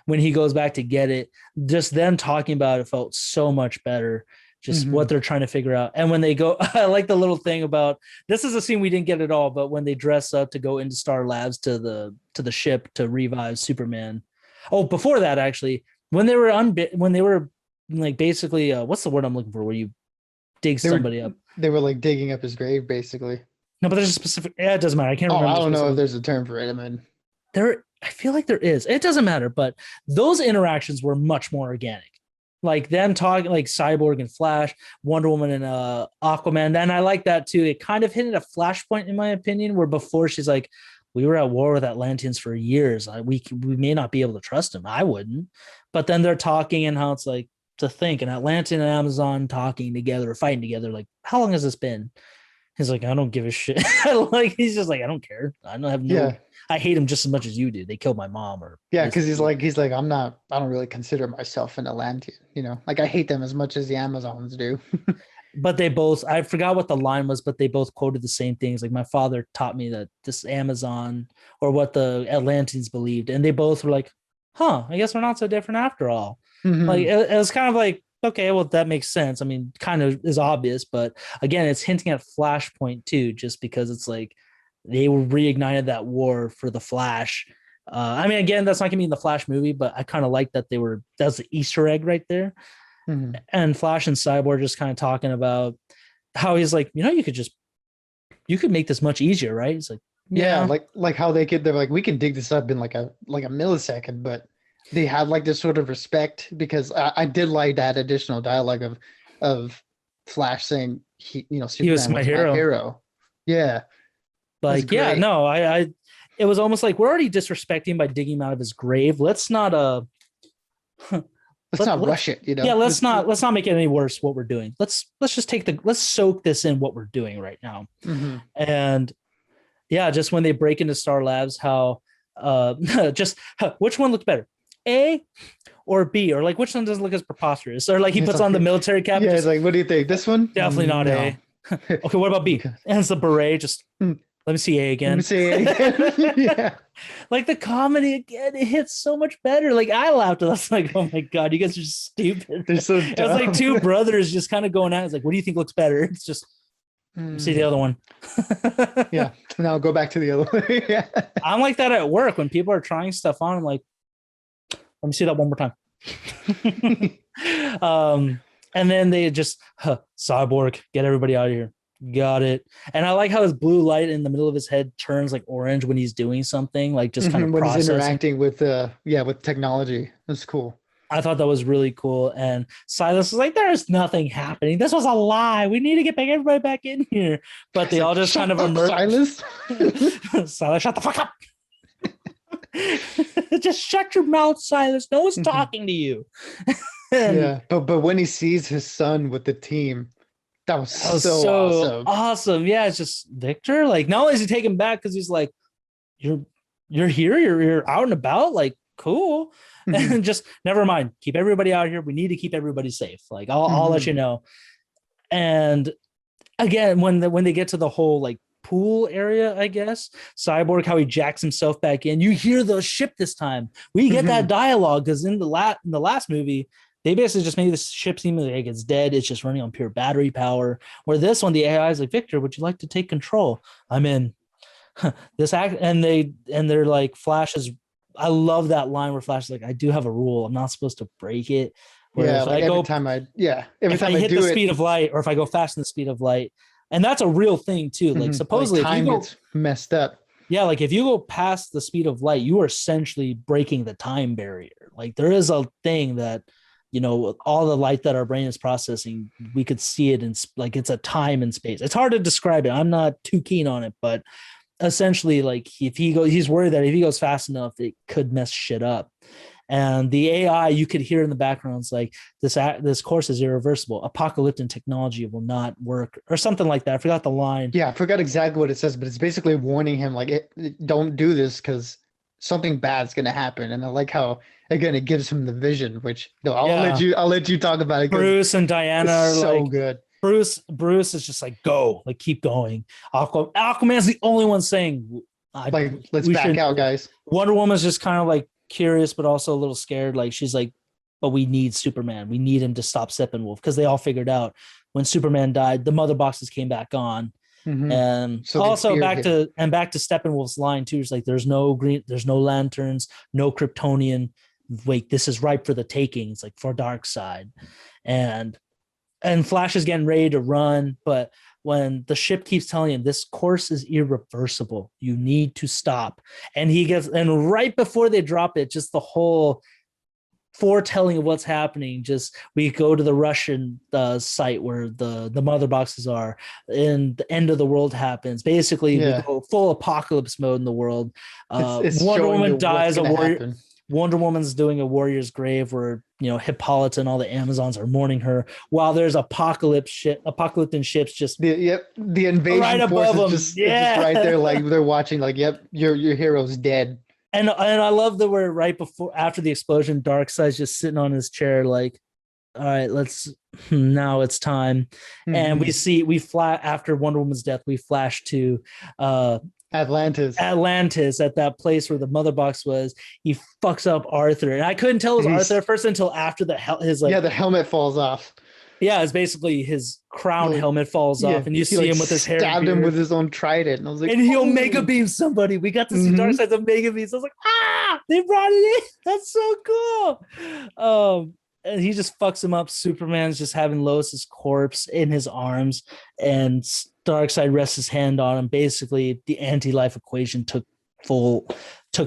when he goes back to get it, just them talking about it felt so much better. Just what Mhm. they're trying to figure out. And when they go, I like the little thing about this is a scene we didn't get at all, but when they dress up to go into Star Labs to the ship to revive Superman. Oh, before that, actually, when they were like basically what's the word I'm looking for where you dig They were somebody up. they were like digging up his grave, basically. No, but there's a specific, yeah, it doesn't matter. I can't Oh, I remember don't know if specific. there's a term for it. I mean, There, I feel like there is. It doesn't matter, but those interactions were much more organic. Like them talking, like Cyborg and Flash, Wonder Woman and Aquaman, and I like that too. It kind of hit at a flashpoint, in my opinion, where before she's like, "We were at war with Atlanteans for years. We may not be able to trust them. I wouldn't." But then they're talking and how it's like to think an Atlantean and Amazon talking together, fighting together. Like, how long has this been? He's like, I don't give a shit. Like, he's just like, I don't care. I don't have no. yeah, I hate him just as much as you do. They killed my mom, or yeah, this. because he's like, I don't really consider myself an Atlantean. You know, like I hate them as much as the Amazons do. But they both, I forgot what the line was, but they both quoted the same things. Like, my father taught me that this Amazon or what the Atlanteans believed. And they both were like, huh, I guess we're not so different after all. Like, Mhm. it was kind of like, okay, well, that makes sense. I mean, kind of is obvious, but again, it's hinting at Flashpoint too, just because it's like they reignited that war for the Flash. I mean, again, that's not gonna be in the Flash movie, but I kind of like that that's the Easter egg right there. Mhm. And Flash and Cyborg just kind of talking about how he's like, you could make this much easier, right? He's like, Yeah, yeah, like how they're like we can dig this up in like a millisecond, but they had like this sort of respect because I did like that additional dialogue of Flash saying he was Superman my was my hero. hero. Yeah, that's Like, yeah, great. no, it was almost like we're already disrespecting him by digging him out of his grave. Let's not, Let's not let's, rush it, you yeah, know. let's not make it any worse what we're doing. Let's just let's soak this in what we're doing right now. Mhm. And yeah, just when they break into Star Labs, how, just which one looked better? A or B, or like which one doesn't look as preposterous, or like he It's puts on the like military cap and yeah, it's just like what do you think? This one? definitely not No. A. Okay, what about B? And it's the beret. Just Hmm, let me see A let me again. say it again. Yeah. Like the comedy again, it hits so much better. Like I laughed. I was like, oh my god, you guys are just stupid. They're so It was like dumb. two brothers just kind of going at it. It's like, what do you think looks better? It's just let me see the Mm, other one. yeah. Now go back to the other way. Yeah. I'm like that at work when people are trying stuff on. I'm like, let me see that one more time. And then they just Cyborg, get everybody out of here. Got it. And I like how his blue light in the middle of his head turns like orange when he's doing something, like just kind of When he's processing. interacting with with technology. That's cool. I thought that was really cool. And Silas was like, there's nothing happening. This was a lie. We need to get everybody back in here. But It's they like, all just shut kind of up, emerge. Silas. Silas, shut the fuck up. Just shut your mouth, Silas. No one's talking to you. And Yeah, but when he sees his son with the team, that was that was so so awesome. awesome. Yeah, it's just Victor. Like, not only is he taken back because he's like, you're you're here, you're out and about, like cool. Mhm. And just never mind. Keep everybody out here. We need to keep everybody safe. Like, I'll let you Mhm. know. And again, when they get to the whole like pool area, I guess Cyborg, how he jacks himself back in. You hear the ship this time. We get that Mhm. dialogue because in the last movie, they basically just made the ship seem like it's dead. It's just running on pure battery power. Where this one, the AI is like, Victor, would you like to take control? I'm in. This act, and they're like, Flash is. I love that line where Flash is like, I do have a rule. I'm not supposed to break it. Where Yeah, if like I go every if I time I hit the do it, speed of light, or if I go fast in the speed of light, and that's a real thing too. Like like supposedly, if you time go, gets messed up. yeah, like if you go past the speed of light, you are essentially breaking the time barrier. Like there is a thing that, all the light that our brain is processing, we could see it in like it's a time and space. It's hard to describe it. I'm not too keen on it, but essentially, like if he goes, he's worried that if he goes fast enough, it could mess shit up. And the AI, you could hear in the background, it's like this course is irreversible. Apocalyptic technology will not work, or something like that. I forgot the line. Yeah, I forgot exactly what it says, but it's basically warning him like, don't do this because something bad's gonna happen. And I like how again it gives him the vision, which no, Yeah. I'll let you talk about it because Bruce and Diana it's are so like good. Bruce is just like go, like keep going. Aquaman's the only one saying Like, let's we back shouldn't out, do this. guys. Wonder Woman's just kind of like curious, but also a little scared. Like she's like, but we need Superman. We need him to stop Steppenwolf because they all figured out when Superman died, the mother boxes came back on. Hmm. And So they also fear him. back to Steppenwolf's line too. It's like there's no green, there's no lanterns, no Kryptonian. Wait, this is ripe for the taking. It's like for Darkseid. And Flash is getting ready to run, but when the ship keeps telling him this course is irreversible, you need to stop. And he gets, and right before they drop it, just the whole foretelling of what's happening. Just we go to the Russian site where the mother boxes are, and the end of the world happens. Basically, we Yeah. go full apocalypse mode in the world. It's Wonder showing you Woman what's dies a gonna warrior. happen. Wonder Woman's doing a warrior's grave where Hippolyta and all the Amazons are mourning her, while there's apocalyptic ships just The invasion right force above is them. just right Yeah, there, like they're watching, like, yep, your hero's dead. and I love that we're right before after the explosion. Darkseid's just sitting on his chair, like, all right, let's now it's time. And Mhm. we fly after Wonder Woman's death. We flash to Atlantis. Atlantis at that place where the mother box was. He fucks up Arthur, and I couldn't tell it was Arthur at first until after his like Yeah, the helmet falls off. yeah, it's basically his crown Like, helmet falls yeah, off, and you he see like him with his hair and stabbed him with beard, his own trident, and I was like, and he Omega "Ooh." beams somebody. We got to see Mhm. Darkseid's Omega beams. I was like, they brought it in. That's so cool. And he just fucks him up. Superman's just having Lois's corpse in his arms, and Darkseid rests his hand on him. Basically, the anti-life equation took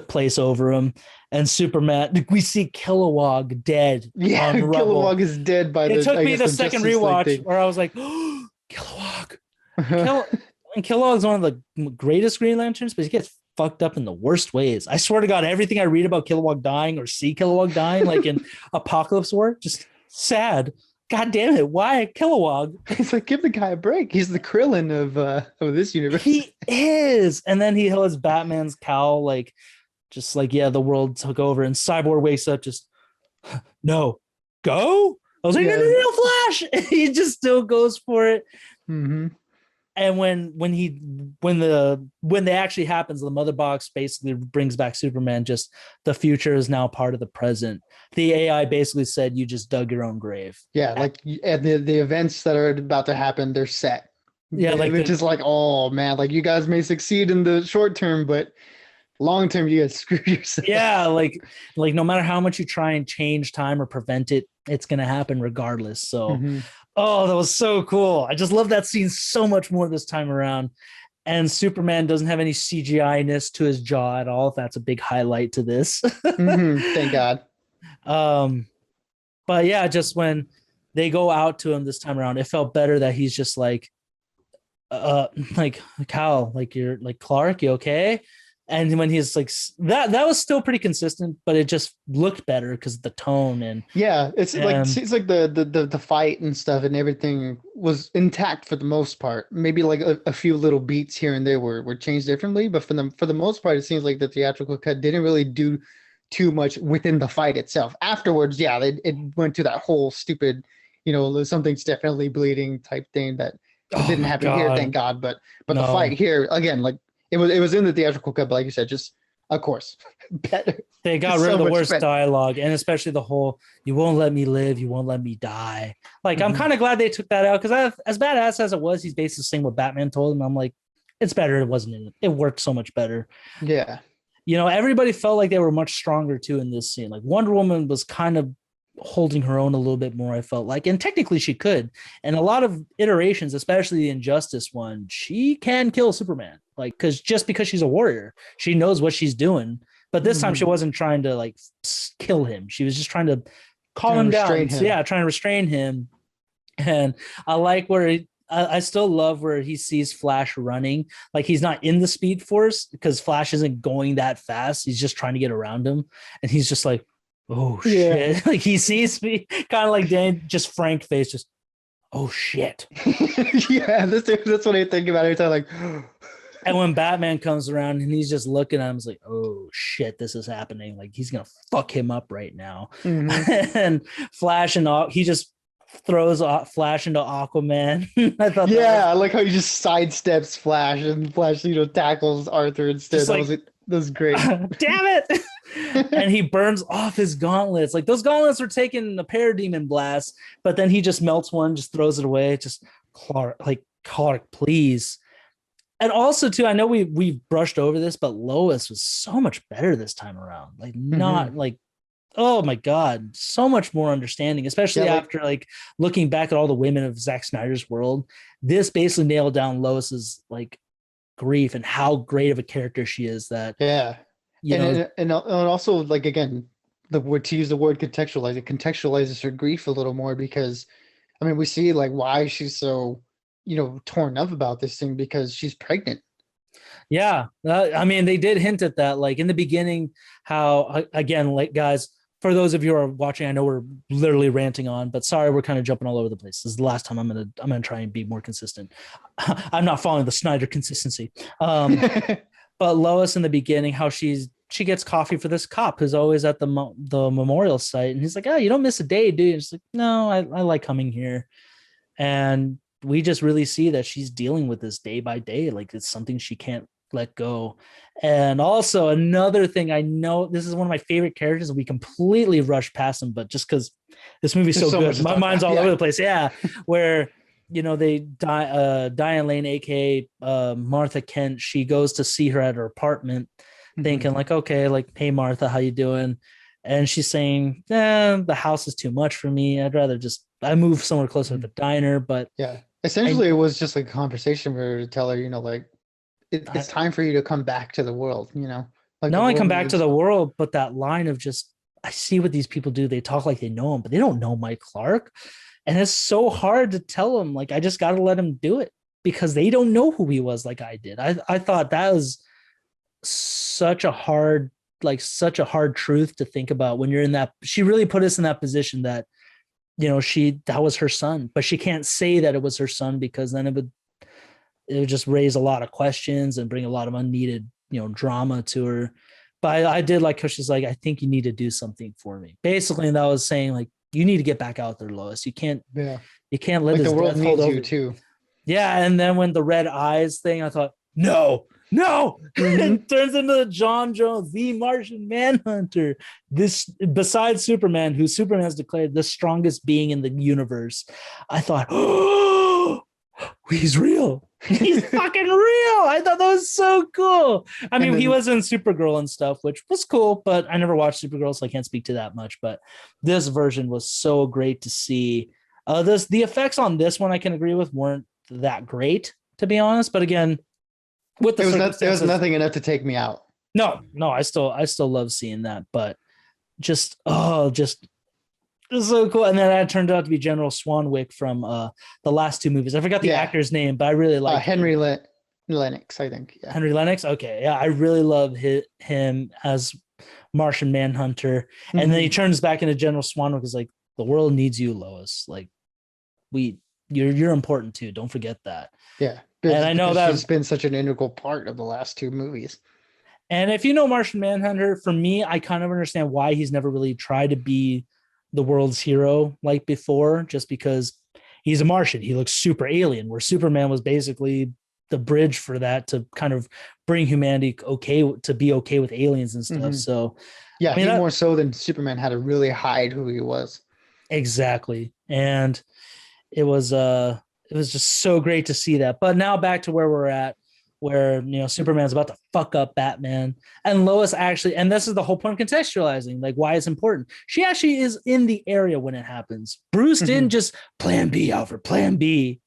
place over him. And Superman, we see Kilowog dead Yeah, on rubble. Kilowog is dead by It took I me guess the the second Justice League rewatch thing. where I was like, oh, Kilowog. And Kilowog's one of the greatest Green Lanterns, but he gets fucked up in the worst ways. I swear to God, everything I read about Kilowog dying or see Kilowog dying, like in Apocalypse War, just sad. God damn it! Why Kilowog? It's like, give the guy a break. He's the Krillin of this universe. He is, and then he has Batman's cowl, like just like yeah, the world took over, and Cyborg wakes up, just no, go. I was like, Yeah. no, Flash. And he just still goes for it. Mm-hmm. And when the actually happens, the mother box basically brings back Superman. Just the future is now part of the present. The AI basically said you just dug your own grave. Yeah, like and the events that are about to happen, they're set. Yeah, like it's just like, oh man, like you guys may succeed in the short term, but long term you guys screw yourself. yeah, like no matter how much you try and change time or prevent it, it's gonna happen regardless. So Mm-hmm. oh, that was so cool. I just love that scene so much more this time around. And Superman doesn't have any CGI-ness to his jaw at all. If that's a big highlight to this. Mm-hmm. Thank God. But yeah, just when they go out to him this time around, it felt better that he's just like Cal, like you're like Clark, you okay? And when he's like that was still pretty consistent, but it just looked better because of the tone and yeah, it's like the fight and stuff and everything was intact for the most part. Maybe like a few little beats here and there were changed differently, but for the most part, it seems like the theatrical cut didn't really do too much within the fight itself. Afterwards, yeah, it went to that whole stupid, something's definitely bleeding type thing that didn't happen here, thank God. But no. The fight here again, like. It was in the theatrical cut, but like you said, just of course better. They got rid of the worst dialogue, and especially the whole "you won't let me live, you won't let me die." Like I'm kind of glad they took that out because as badass as it was, he's basically saying what Batman told him. I'm like, it's better. It wasn't in it. It worked so much better. Yeah, everybody felt like they were much stronger too in this scene. Like Wonder Woman was kind of holding her own a little bit more, I felt like, and technically she could. And a lot of iterations, especially the Injustice one, she can kill Superman, like because she's a warrior, she knows what she's doing. But this time she wasn't trying to like kill him, she was just trying to calm him down. So, yeah, trying to restrain him. And I like where I still love where he sees Flash running, like he's not in the Speed Force because Flash isn't going that fast, he's just trying to get around him, and he's just like, oh shit. Yeah. Like he sees me kind of like Dan, just frank face, just oh shit. Yeah, that's what I think about every time, like And when Batman comes around and he's just looking at him, he's like, oh shit, this is happening. Like he's gonna fuck him up right now. And Flash and he just throws Flash into Aquaman. I thought Yeah, I like how he just sidesteps Flash and Flash, tackles Arthur instead. That was great. Damn it. And he burns off his gauntlets. Like those gauntlets were taking a parademon blast, but then he just melts one, just throws it away. Just Clark, please. And also too, I know we brushed over this, but Lois was so much better this time around. Like not like, oh my God, so much more understanding, especially after like looking back at all the women of Zack Snyder's world. This basically nailed down Lois's like grief and how great of a character she is. That and also like again, to use the word contextualize, it contextualizes her grief a little more because I mean we see like why she's so torn up about this thing because she's pregnant. Yeah, I mean they did hint at that like in the beginning. How again, like guys, for those of you who are watching, I know we're literally ranting on, but sorry, we're kind of jumping all over the place. This is the last time I'm gonna try and be more consistent. I'm not following the Snyder consistency. But Lois in the beginning, how she gets coffee for this cop who's always at the memorial site, and he's like, "Oh, you don't miss a day, dude." And she's like, "No, I like coming here," and we just really see that she's dealing with this day by day, like it's something she can't let go. And also another thing, I know this is one of my favorite characters and we completely rushed past him, but just because this movie's so good, my mind's all over the place. Where they Diane Lane, aka Martha Kent, she goes to see her at her apartment thinking like, okay, like, hey Martha, how you doing? And she's saying, the house is too much for me, I'd rather I move somewhere closer to the diner. But essentially it was just like a conversation for her to tell her, like it's time for you to come back to the world, like not only come back to the world, but that line of just, I see what these people do. They talk like they know him, but they don't know Mike Clark. And it's so hard to tell them, like, I just got to let him do it because they don't know who he was like I did. I thought that was such a hard truth to think about when you're in that. She really put us in that position that, that was her son, but she can't say that it was her son because then it would just raise a lot of questions and bring a lot of unneeded, drama to her. But I did like how she's like, I think you need to do something for me. Basically, and that was saying like, you need to get back out there, Lois. You can't let like this the world needs you too. Yeah. And then when the red eyes thing, I thought, no, it turns into John Jones, the Martian Manhunter. This, besides Superman, who Superman has declared the strongest being in the universe. I thought, oh, he's real. He's fucking real. I thought that was so cool. I mean, he was in Supergirl and stuff, which was cool, but I never watched Supergirl, so I can't speak to that much. But this version was so great to see. The effects on this one, I can agree with, weren't that great, to be honest. But again, with the there was nothing enough to take me out. No, I still love seeing that, but just this is so cool. And then that turned out to be General Swanwick from the last two movies. I forgot the actor's name, but I really like Henry Lennox, I think. Yeah. Henry Lennox. Okay. Yeah. I really love him as Martian Manhunter. And then he turns back into General Swanwick. Is like, the world needs you, Lois. Like you're important too. Don't forget that. Yeah. And I know that has been such an integral part of the last two movies. And if you know Martian Manhunter, for me, I kind of understand why he's never really tried to be the world's hero like before, just because he's a Martian. He looks super alien, where Superman was basically the bridge for that to kind of bring humanity to be okay with aliens and stuff. So yeah, I mean, he more so than Superman had to really hide who he was. Exactly. And it was just so great to see that. But now back to where we're at, where Superman's about to fuck up Batman, and Lois actually, and this is the whole point of contextualizing, like why it's important. She actually is in the area when it happens. Bruce didn't just plan B, Alfred, plan B.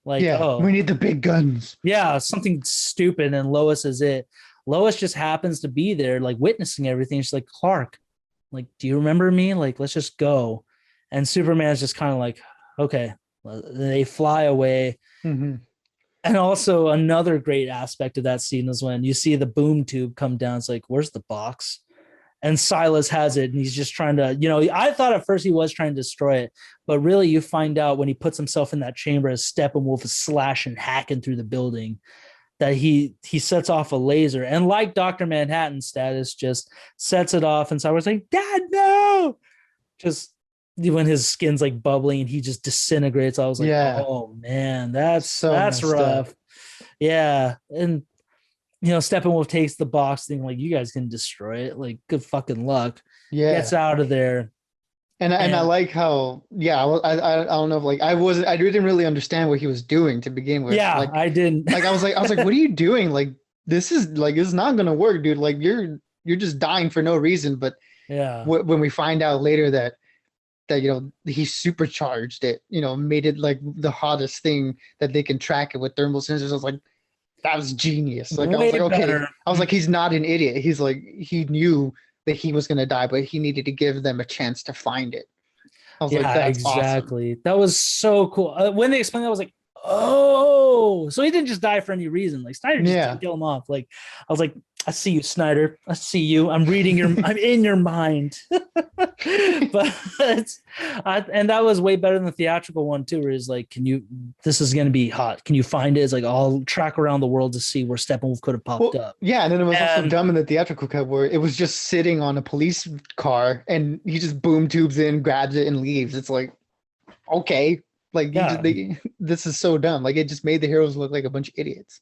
Like, we need the big guns. Yeah, something stupid, and Lois is it. Lois just happens to be there, like witnessing everything. She's like, Clark, like, do you remember me? Like, let's just go. And Superman's just kind of like, okay. They fly away. And also another great aspect of that scene is when you see the boom tube come down. It's like, where's the box? And Silas has it, and he's just trying to, I thought at first he was trying to destroy it, but really you find out when he puts himself in that chamber as Steppenwolf is slashing, hacking through the building, that he sets off a laser, and like Dr. Manhattan status, just sets it off, and Cyborg's like, Dad, no! Just when his skin's like bubbling and he just disintegrates. I was like, Yeah. oh man, that's Messed rough. up. Yeah. And Steppenwolf takes the box thing, like, you guys can destroy it. Like, good fucking luck. Yeah. Gets out of there. And I like how, yeah, I don't know if like I didn't really understand what he was doing to begin with. Yeah, like I didn't. like I was like, what are you doing? Like this is like it's not gonna work, dude. Like you're just dying for no reason. But Yeah. when we find out later that he supercharged it, made it like the hottest thing that they can track it with thermal sensors. I was like, that was genius. Like I was Way like, okay. better. I was like, he's not an idiot. He's like, he knew that he was gonna die, but he needed to give them a chance to find it. I was like, that's exactly. awesome. That was so cool. When they explained that, I was like, oh, so he didn't just die for any reason. Like, Snyder just didn't kill him off. Like, I was like, I see you, Snyder. I see you. I'm reading I'm in your mind. But and that was way better than the theatrical one too, where it's like, this is going to be hot. Can you find it? It's like, I'll track around the world to see where Steppenwolf could have popped up. Yeah. And then it was also dumb in the theatrical cut where it was just sitting on a police car and he just boom tubes in, grabs it and leaves. It's like, okay. Like, this is so dumb. Like, it just made the heroes look like a bunch of idiots.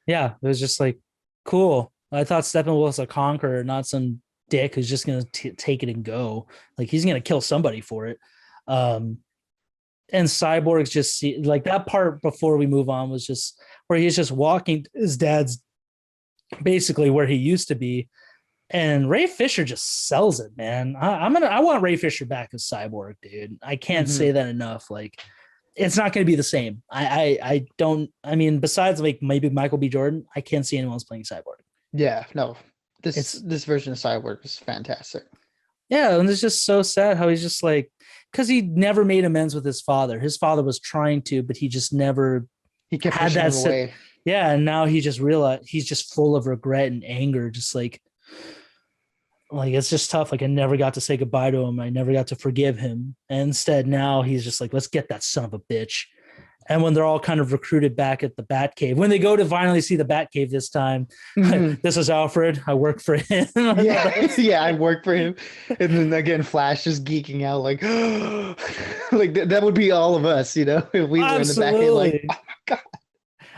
Yeah. It was just like, cool. I thought Steppenwolf was a conqueror, not some dick who's just going to take it and go. Like, he's going to kill somebody for it. And Cyborg's just like that part before we move on was just where he's just walking his dad's basically where he used to be. And Ray Fisher just sells it, man. I want Ray Fisher back as Cyborg, dude. I can't say that enough. Like, it's not going to be the same. I mean, besides like maybe Michael B. Jordan, I can't see anyone else playing Cyborg. Yeah, no. This version of Cyborg is fantastic. Yeah, and it's just so sad how he's just like, because he never made amends with his father. His father was trying to, but he just never kept had that away. Yeah, and now he just realized he's just full of regret and anger, just like it's just tough. Like, I never got to say goodbye to him. I never got to forgive him. And instead, now he's just like, let's get that son of a bitch. And when they're all kind of recruited back at the Batcave, when they go to finally see the Batcave this time, this is Alfred. I work for him. I work for him. And then again, Flash is geeking out like, like that would be all of us, if we were in the Batcave like, oh my God.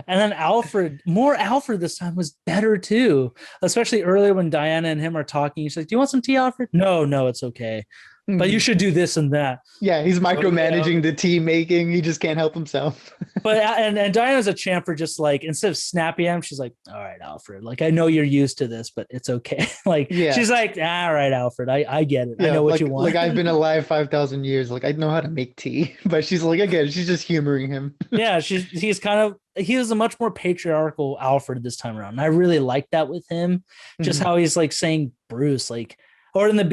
And then more Alfred this time was better too, especially earlier when Diana and him are talking. She's like, do you want some tea, Alfred? No, it's okay. But you should do this and that. Yeah, he's micromanaging the tea making. He just can't help himself. But and Diana's a champ for just like, instead of snapping at him, she's like, all right, Alfred. Like, I know you're used to this, but it's okay. Like, she's like, all right, Alfred, I get it. I know what you want. Like, I've been alive 5,000 years. Like, I know how to make tea. But she's like, again, she's just humoring him. Yeah, he is a much more patriarchal Alfred this time around. And I really like that with him. Just how he's like saying Bruce, like, or in the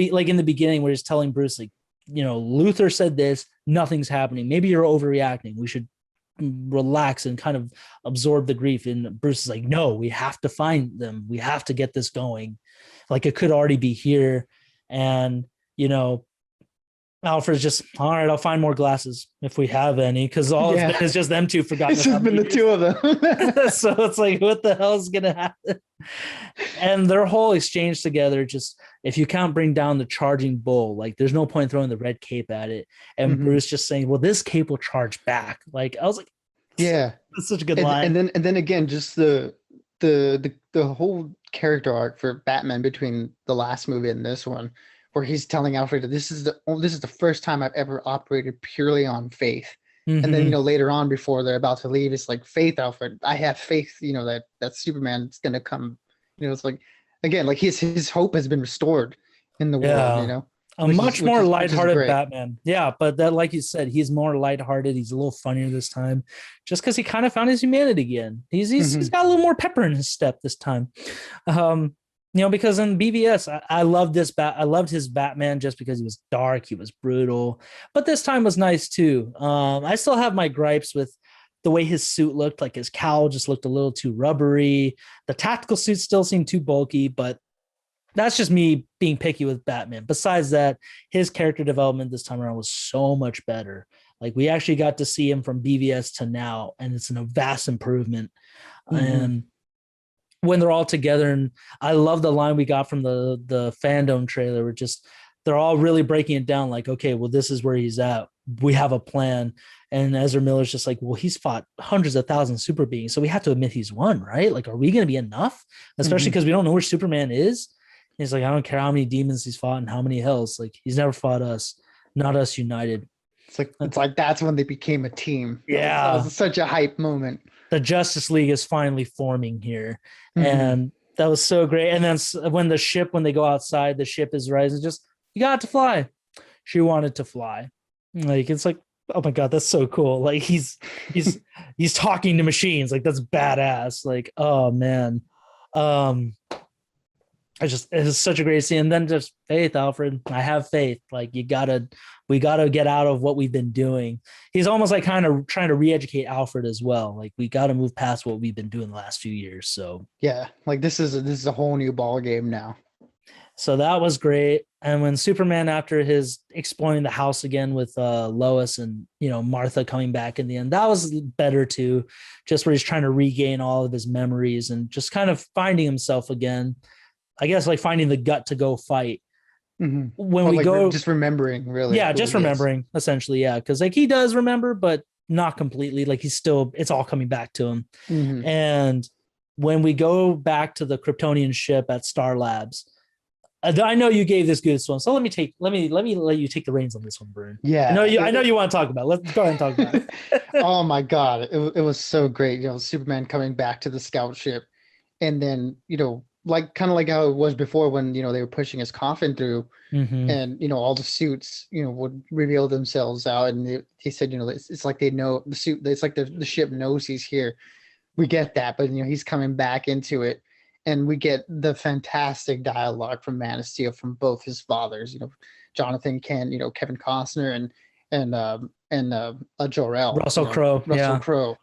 beginning where he's telling Bruce, like, Luthor said this, nothing's happening. Maybe you're overreacting. We should relax and kind of absorb the grief. And Bruce is like, no, we have to find them. We have to get this going. Like, it could already be here. And, Alfred's just, all right, I'll find more glasses if we have any, because all it's been is just them two forgotten. It's just been the two of them. So it's like, what the hell is going to happen? And their whole exchange together, just, if you can't bring down the charging bull, like, there's no point throwing the red cape at it. And Bruce just saying, well, this cape will charge back. Like, I was like, yeah, that's such a good line. And then again, just the whole character arc for Batman between the last movie and this one, where he's telling Alfred that this is the first time I've ever operated purely on faith. And then, later on, before they're about to leave, it's like, faith, Alfred, I have faith, that Superman's going to come. It's like, again, like his hope has been restored in the world, A much more lighthearted Batman. Yeah, but that, like you said, he's more lighthearted. He's a little funnier this time, just because he kind of found his humanity again. He's got a little more pepper in his step this time. Because in BVS, I loved this I loved his Batman just because he was dark, he was brutal, but this time was nice too. I still have my gripes with the way his suit looked. Like, his cowl just looked a little too rubbery. The tactical suit still seemed too bulky, but that's just me being picky with Batman. Besides that, his character development this time around was so much better. Like, we actually got to see him from BVS to now, and it's a vast improvement. And when they're all together. And I love the line we got from the fandom trailer, where just they're all really breaking it down, like, okay, well, this is where he's at. We have a plan. And Ezra Miller's just like, well, he's fought hundreds of thousands of super beings, so we have to admit he's won, right? Like, are we going to be enough? Especially because we don't know where Superman is. He's like, I don't care how many demons he's fought and how many hells. Like, he's never fought us, not us united. It's like that's when they became a team. Yeah, that was such a hype moment. The Justice League is finally forming here, and that was so great. And then when they go outside, the ship is rising. Just, you got to fly. She wanted to fly. Like, it's like, oh my god, that's so cool. Like, he's talking to machines. Like, that's badass. Like, oh man. It's such a great scene. And then just faith, Alfred. I have faith. Like, we gotta get out of what we've been doing. He's almost like kind of trying to re-educate Alfred as well. Like, we got to move past what we've been doing the last few years. So yeah, like this is a whole new ball game now. So that was great. And when Superman, after his exploring the house again with Lois and, Martha coming back in the end, that was better too. Just where he's trying to regain all of his memories and just kind of finding himself again. I guess like finding the gut to go fight. When we go, just remembering, really. Yeah, just remembering, essentially. Yeah, because like he does remember, but not completely. Like it's all coming back to him. And when we go back to the Kryptonian ship at Star Labs, I know you gave this goosebumps, so let me let you take the reins on this one, Bruin. Yeah, I know you want to talk about it. Let's go ahead and talk about it. Oh my god, it was so great. Superman coming back to the scout ship, and then like kind of like how it was before when they were pushing his coffin through, and all the suits would reveal themselves out, and he said it's like they know the suit. It's like the ship knows he's here. We get that, but he's coming back into it. And we get the fantastic dialogue from Man of Steel from both his fathers, Jonathan Kent, Kevin Costner, and Jor-El, Russell Crowe. Russell Crowe.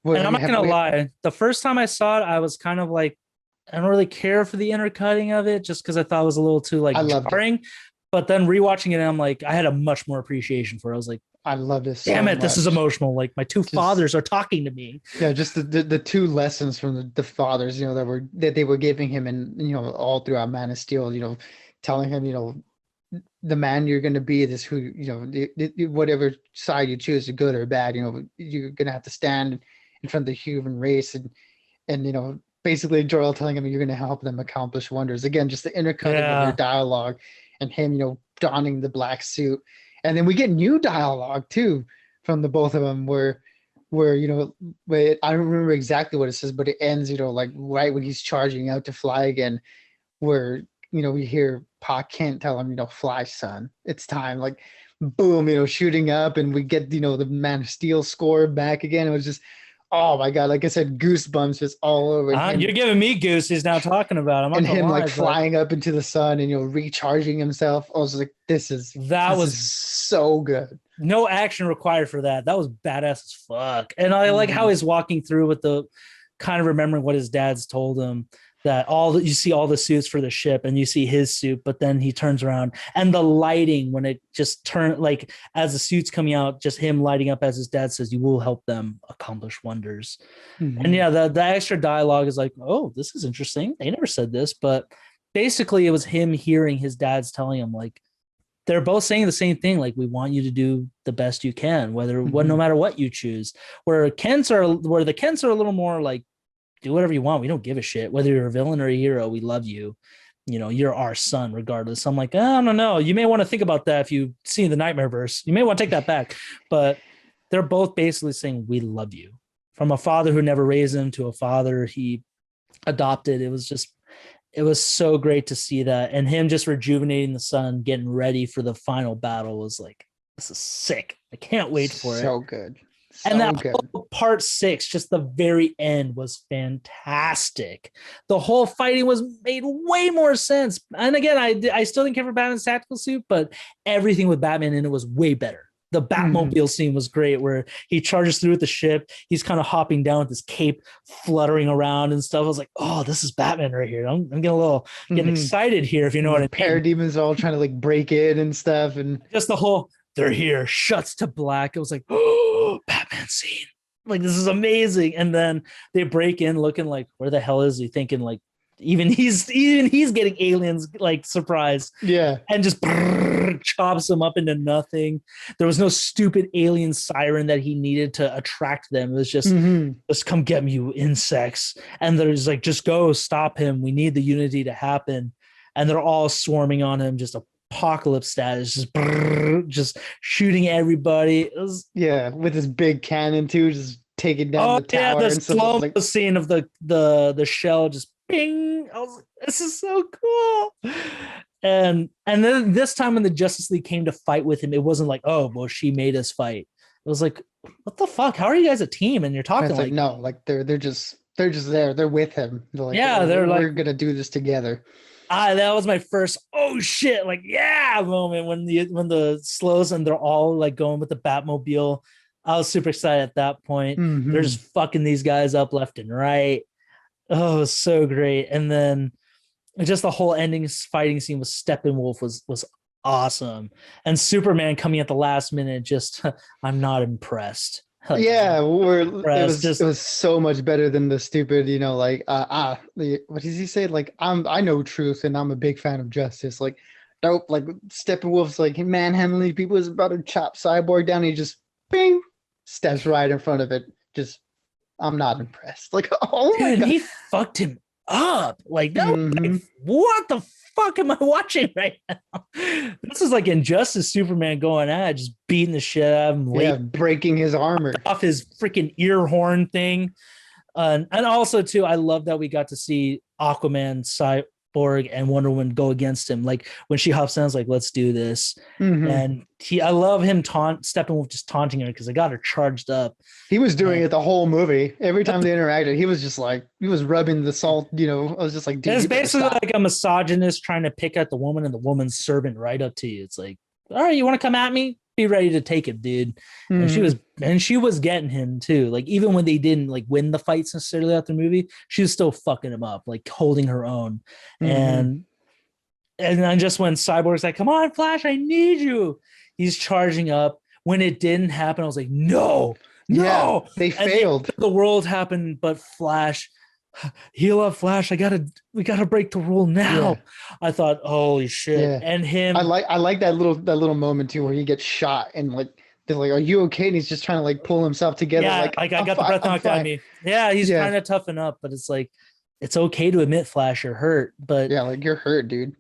And I'm not gonna lie, the first time I saw it, I was kind of like, I don't really care for the intercutting of it, just because I thought it was a little too jarring. But then rewatching it, I'm like, I had a much more appreciation for it. I was like, I love this. Damn it, this is emotional. Like, my two fathers are talking to me. Yeah, just the two lessons from the fathers, that they were giving him, and all throughout Man of Steel, telling him, the man you're going to be, this who whatever side you choose, good or bad, you're going to have to stand in front of the human race, and basically Jor-El telling him you're going to help them accomplish wonders. Again, just the intercutting of their dialogue, and him, donning the black suit. And then we get new dialogue too from the both of them where I don't remember exactly what it says, but it ends, like right when he's charging out to fly again, where, we hear Pa Kent tell him, fly, son, it's time, like boom, shooting up, and we get, the Man of Steel score back again. It was just, oh my god, like I said, goosebumps just all over. You're giving me gooses now talking about him. And him flying up into the sun and recharging himself. I was like, this is so good. No action required for that. That was badass as fuck. And I like how he's walking through with the kind of remembering what his dad's told him, that you see all the suits for the ship and you see his suit, but then he turns around and the lighting when it just turned, like as the suit's coming out, just him lighting up as his dad says, you will help them accomplish wonders. And yeah, the extra dialogue is like, oh, this is interesting. They never said this, but basically it was him hearing his dad's telling him, like, they're both saying the same thing. Like, we want you to do the best you can, no matter what you choose. Where the Kents are a little more like, do whatever you want. We don't give a shit whether you're a villain or a hero. We love you. You're our son regardless. I'm like, I don't know. You may want to think about that if you see the Nightmareverse. You may want to take that back. But they're both basically saying, we love you. From a father who never raised him to a father he adopted. It was so great to see that. And him just rejuvenating the son, getting ready for the final battle was like, this is sick. I can't wait for it. So good. And that whole part 6, just the very end, was fantastic. The whole fighting made way more sense. And again, I still didn't care for Batman's tactical suit, but everything with Batman in it was way better. The Batmobile scene was great, where he charges through with the ship. He's kind of hopping down with his cape, fluttering around and stuff. I was like, oh, this is Batman right here. I'm getting excited here, if you know what I mean. Parademons all trying to like break in and stuff, and just the whole, they're here, shuts to black. It was like, oh, Batman scene. like this is amazing. And then they break in looking like, where the hell is he? Thinking like even he's getting aliens like surprise. Yeah. And just chops them up into nothing. There was no stupid alien siren that he needed to attract them. It was just come get me, you insects. And there's like, just go stop him. We need the unity to happen. And they're all swarming on him, just apocalypse status, just shooting everybody. It was, with his big cannon too, just taking down the tower. The and slow like, scene of the shell just ping. I was like, this is so cool. And then this time when the Justice League came to fight with him, it wasn't like, oh, well, she made us fight. It was like, what the fuck? How are you guys a team? And you're talking like no, like they're just there. They're with him. They're like, they're like, we're gonna do this together. That was my first oh shit, like yeah moment when the slows and they're all like going with the Batmobile. I was super excited at that point. They're just fucking these guys up left and right. Oh, it was so great. And then just the whole ending fighting scene with Steppenwolf was awesome. And Superman coming at the last minute, just I'm not impressed. Like, it was so much better than the stupid, like what does he say? Like, I know truth and I'm a big fan of justice. Like, nope, like Steppenwolf's like manhandling people, is about to chop Cyborg down, and he just bing steps right in front of it. Just I'm not impressed. Like, oh my God. He fucked him up. Like, no, like, what the fuck am I watching right now? This is like Injustice Superman going at, just beating the shit out of him, breaking his armor off his freaking ear horn thing. And also too, I love that we got to see Aquaman, Cyborg, and Wonder Woman go against him. Like when she hops down, it's like, let's do this. And I love him Steppenwolf just taunting her because I got her charged up. He was doing it the whole movie. Every time they interacted, he was just like, he was rubbing the salt, I was just like, dude, it's basically like a misogynist trying to pick at the woman and the woman's servant right up to you. It's like, all right, you want to come at me? Be ready to take it, dude. And she was getting him too. Like even when they didn't like win the fights necessarily after the movie, she was still fucking him up, like holding her own. And then just when Cyborg's like, come on, Flash, I need you. He's charging up. When it didn't happen, I was like, no. They failed. The world happened, but Flash, heal up, Flash. We gotta break the rule now. I thought, holy shit. And him, I like that little moment too where he gets shot and like they're like, are you okay? And he's just trying to like pull himself together. Like I got the breath knocked out of me. Yeah, he's trying to toughen up, but it's like, it's okay to admit, Flash, you're hurt. But like you're hurt, dude.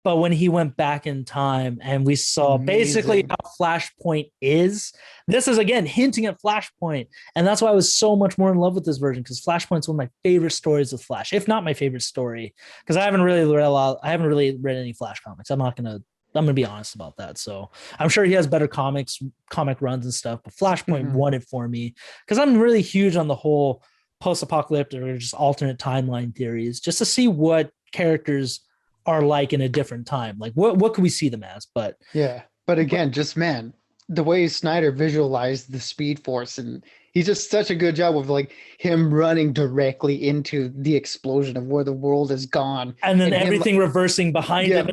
But when he went back in time and we saw basically how Flashpoint is, this is again hinting at Flashpoint. And that's why I was so much more in love with this version, because Flashpoint's one of my favorite stories with Flash, if not my favorite story. Because I haven't really read any Flash comics. I'm gonna be honest about that. So I'm sure he has better comic runs and stuff, but Flashpoint won it for me because I'm really huge on the whole post-apocalyptic or just alternate timeline theories, just to see what characters are like in a different time. Like what could we see them as? But again, just man, the way Snyder visualized the Speed Force, and he's just such a good job of like him running directly into the explosion of where the world is gone, and then everything reversing behind him.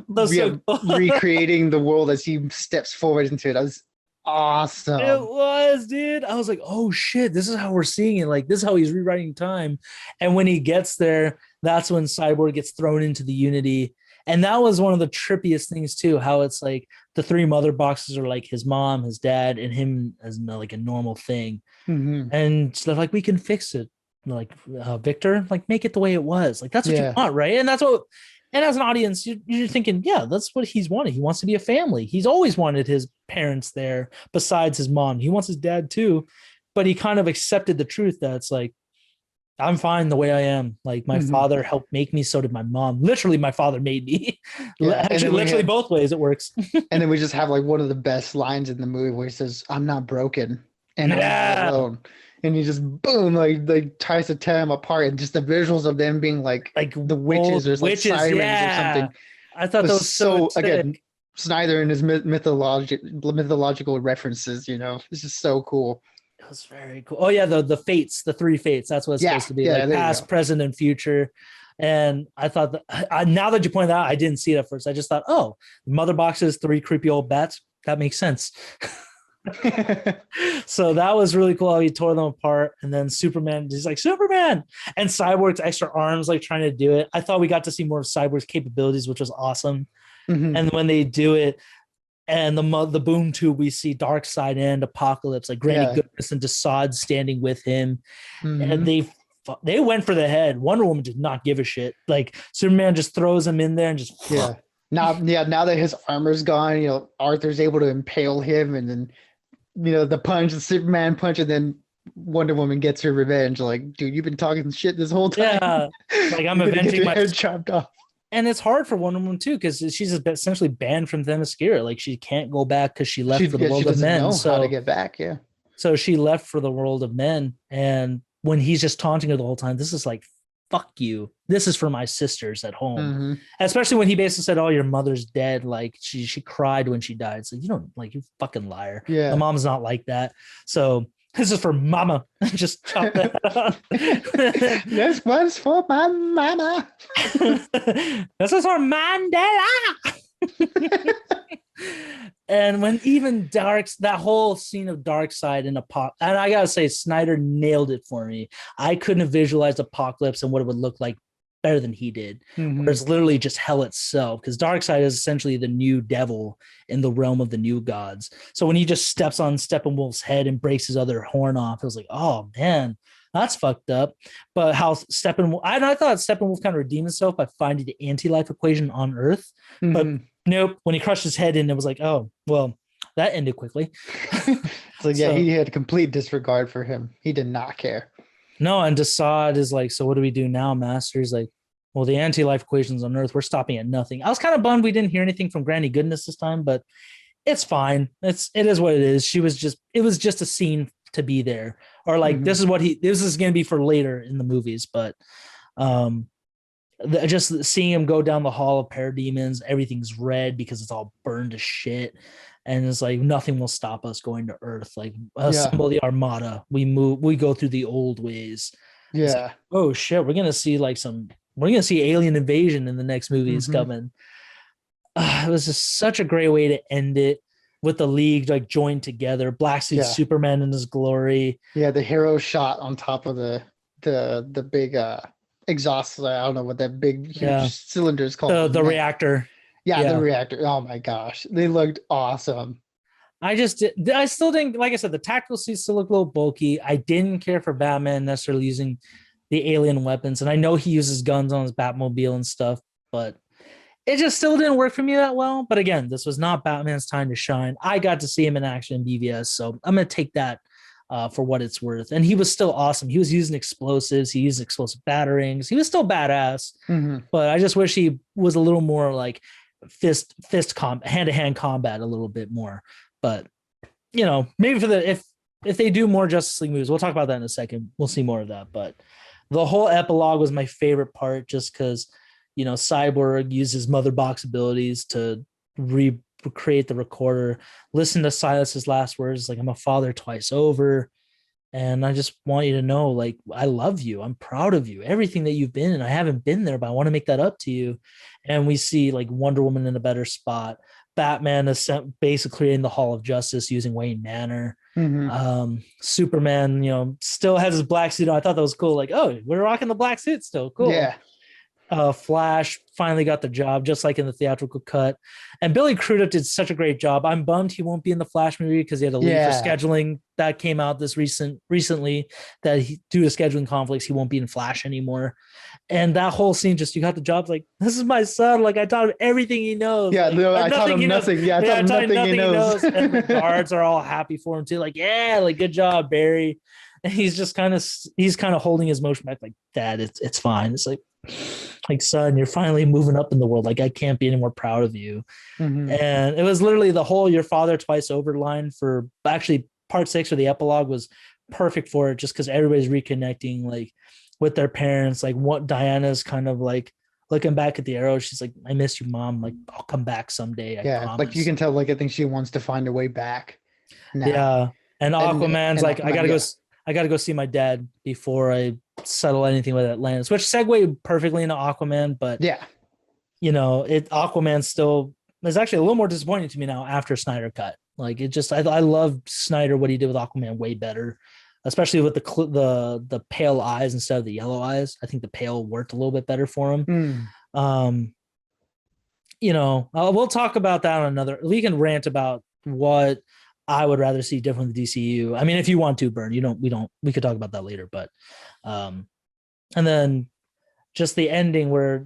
Recreating the world as he steps forward into it. That was awesome. It was, dude. I was like, oh shit, this is how we're seeing it. Like this is how he's rewriting time. And when he gets there, that's when Cyborg gets thrown into the Unity. And that was one of the trippiest things too, how it's like the three mother boxes are like his mom, his dad, and him as like a normal thing. And they're like, we can fix it. Like Victor, like make it the way it was. Like that's what you want, right? And that's what. And as an audience, you're thinking, yeah, that's what he's wanted. He wants to be a family. He's always wanted his parents there besides his mom. He wants his dad too, but he kind of accepted the truth that it's like, I'm fine the way I am. Like my father helped make me. So did my mom. Literally, my father made me. Actually, literally both ways it works. And then we just have like one of the best lines in the movie where he says, I'm not broken and I'm not alone. And he just boom, like tries to tear them apart, and just the visuals of them being like the witches or like sirens or something. I thought that was so again, Snyder and his mythological references. It's just so cool. It was very cool. Oh yeah, the fates, the three fates. That's what it's supposed to be. Like past, present, and future. And I thought that now that you pointed out, I didn't see it at first. I just thought, oh, mother boxes, three creepy old bats. That makes sense. So that was really cool how he tore them apart. And then Superman, he's like, Superman! And Cyborg's extra arms, like trying to do it. I thought we got to see more of Cyborg's capabilities, which was awesome. Mhm. And when they do it, and the boom tube, we see Darkseid and Apocalypse, like Granny Yeah. Goodness and Desaad standing with him. And Mhm. they went for the head. Wonder Woman did not give a shit. Like Superman just throws him in there and just Yeah. Now that his armor's gone, Arthur's able to impale him, and then the Superman punch, and then Wonder Woman gets her revenge. Like, dude, you've been talking shit this whole time. yeah, like I'm You're gonna get avenging your my head chopped off. and it's hard for Wonder Woman too because she's essentially banned from Themyscira. Like she can't go back because she left for the world She of doesn't men. know how to So get back. Yeah. so she left for the world of men, and when he's just taunting her the whole time, this is like, fuck you. This is for my sisters at home. Mm-hmm. Especially when he basically said, oh, your mother's dead. Like she cried when she died. So you don't, like, you fucking liar. Yeah. My mom's not like that. So this is for mama. Just chop that out. This one's for my mama. This is for Mandela. And when even that whole scene of Darkseid and and I gotta say, Snyder nailed it for me. I couldn't have visualized Apocalypse and what it would look like better than he did. Mhm. Where it's literally just hell itself, because Darkseid is essentially the new devil in the realm of the new gods. So when he just steps on Steppenwolf's head and breaks his other horn off, it was like, oh man, that's fucked up. But how Steppenwolf, I thought Steppenwolf kind of redeemed himself by finding the anti-life equation on Earth, but nope. When he crushed his head in, it was like, oh, well, that ended quickly. So yeah, he had complete disregard for him. He did not care. No, and Desaad is like, so what do we do now, Master? He's like, well, the anti-life equations on Earth, we're stopping at nothing. I was kind of bummed we didn't hear anything from Granny Goodness this time, but it's fine. It is what it is. It was just a scene to be there, or like this is going to be for later in the movies, but just seeing him go down the hall of parademons, everything's red because it's all burned to shit, and it's like nothing will stop us going to Earth. Like assemble the armada, we go through the old ways. Yeah. Like, oh shit, we're gonna see alien invasion in the next movies coming. It was just such a great way to end it, with the League like joined together, Black Suit Superman in his glory. Yeah, the hero shot on top of the big exhaust. I don't know what that big huge cylinder is called. The reactor. Yeah, the reactor. Oh my gosh, they looked awesome. I still didn't, like I said, the tactical suits still look a little bulky. I didn't care for Batman necessarily using the alien weapons, and I know he uses guns on his Batmobile and stuff, but it just still didn't work for me that well. But again, this was not Batman's time to shine. I got to see him in action in BVS, so I'm going to take that for what it's worth. And he was still awesome. He was using explosives. He used explosive batarangs. He was still badass. But I just wish he was a little more like hand-to-hand combat a little bit more. But, maybe if they do more Justice League movies, we'll talk about that in a second. We'll see more of that. But the whole epilogue was my favorite part, just because Cyborg uses Mother Box abilities to recreate the recorder, listen to Silas's last words, like, I'm a father twice over, and I just want you to know, like, I love you, I'm proud of you, everything that you've been, and I haven't been there, but I want to make that up to you. And we see like Wonder Woman in a better spot. Batman is basically creating the Hall of Justice using Wayne Manor. Superman, still has his black suit on. I thought that was cool. Like, oh, we're rocking the black suit still. Cool. Yeah. Flash finally got the job, just like in the theatrical cut. And Billy Crudup did such a great job. I'm bummed he won't be in the Flash movie because he had to leave for scheduling. That came out recently that due to scheduling conflicts, he won't be in Flash anymore. And that whole scene, just, you got the job, like, this is my son. Like, I taught him everything he knows. Yeah, I taught him nothing. Yeah, I taught him nothing he knows. And the guards are all happy for him too. Like, yeah, like, good job, Barry. And he's just kind of holding his motion back, like, Dad, it's fine. It's like, son, you're finally moving up in the world. Like, I can't be any more proud of you. And it was literally the whole "your father twice over" line for actually part 6 or the epilogue was perfect for it, just because everybody's reconnecting like with their parents. Like, what Diana's kind of like looking back at the Arrow, she's like, I miss you, Mom, like, I'll come back someday, I promise. Like, you can tell, like, I think she wants to find a way back now. Yeah. And Aquaman's like, I gotta go see my dad before I settle anything with Atlantis, which segued perfectly into Aquaman. But Aquaman still is actually a little more disappointing to me now after Snyder Cut. Like it just, I love Snyder, what he did with Aquaman way better, especially with the pale eyes instead of the yellow eyes. I think the pale worked a little bit better for him. Um, we'll talk about that on another. We can rant about what I would rather see different with the DCU. I mean, if you want to, Burn, we could talk about that later. But, and then just the ending where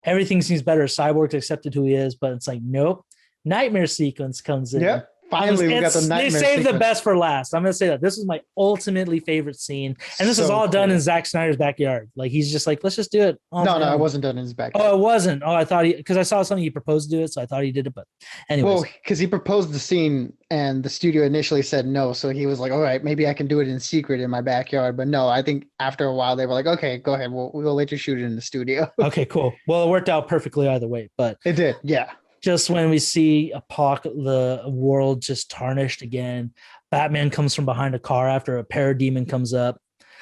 everything seems better. Cyborg's accepted who he is, but it's like, nope. Nightmare sequence comes in. Yep. Finally, we got the nightmare. They saved the best for last. I'm gonna say that this is my ultimately favorite scene, and this is all done in Zack Snyder's backyard. Like he's just like, let's just do it. No, it wasn't done in his backyard. Oh, it wasn't. Oh, I thought because I saw something he proposed to do it, so I thought he did it. But anyways, well, because he proposed the scene, and the studio initially said no, so he was like, all right, maybe I can do it in secret in my backyard. But no, I think after a while they were like, okay, go ahead, we'll let you shoot it in the studio. Okay, cool. Well, it worked out perfectly either way, but it did, yeah. Just when we see the world just tarnished again, Batman comes from behind a car after a parademon comes up.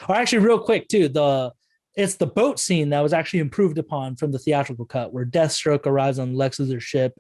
Or actually, real quick too, it's the boat scene that was actually improved upon from the theatrical cut, where Deathstroke arrives on Lex Luthor's ship,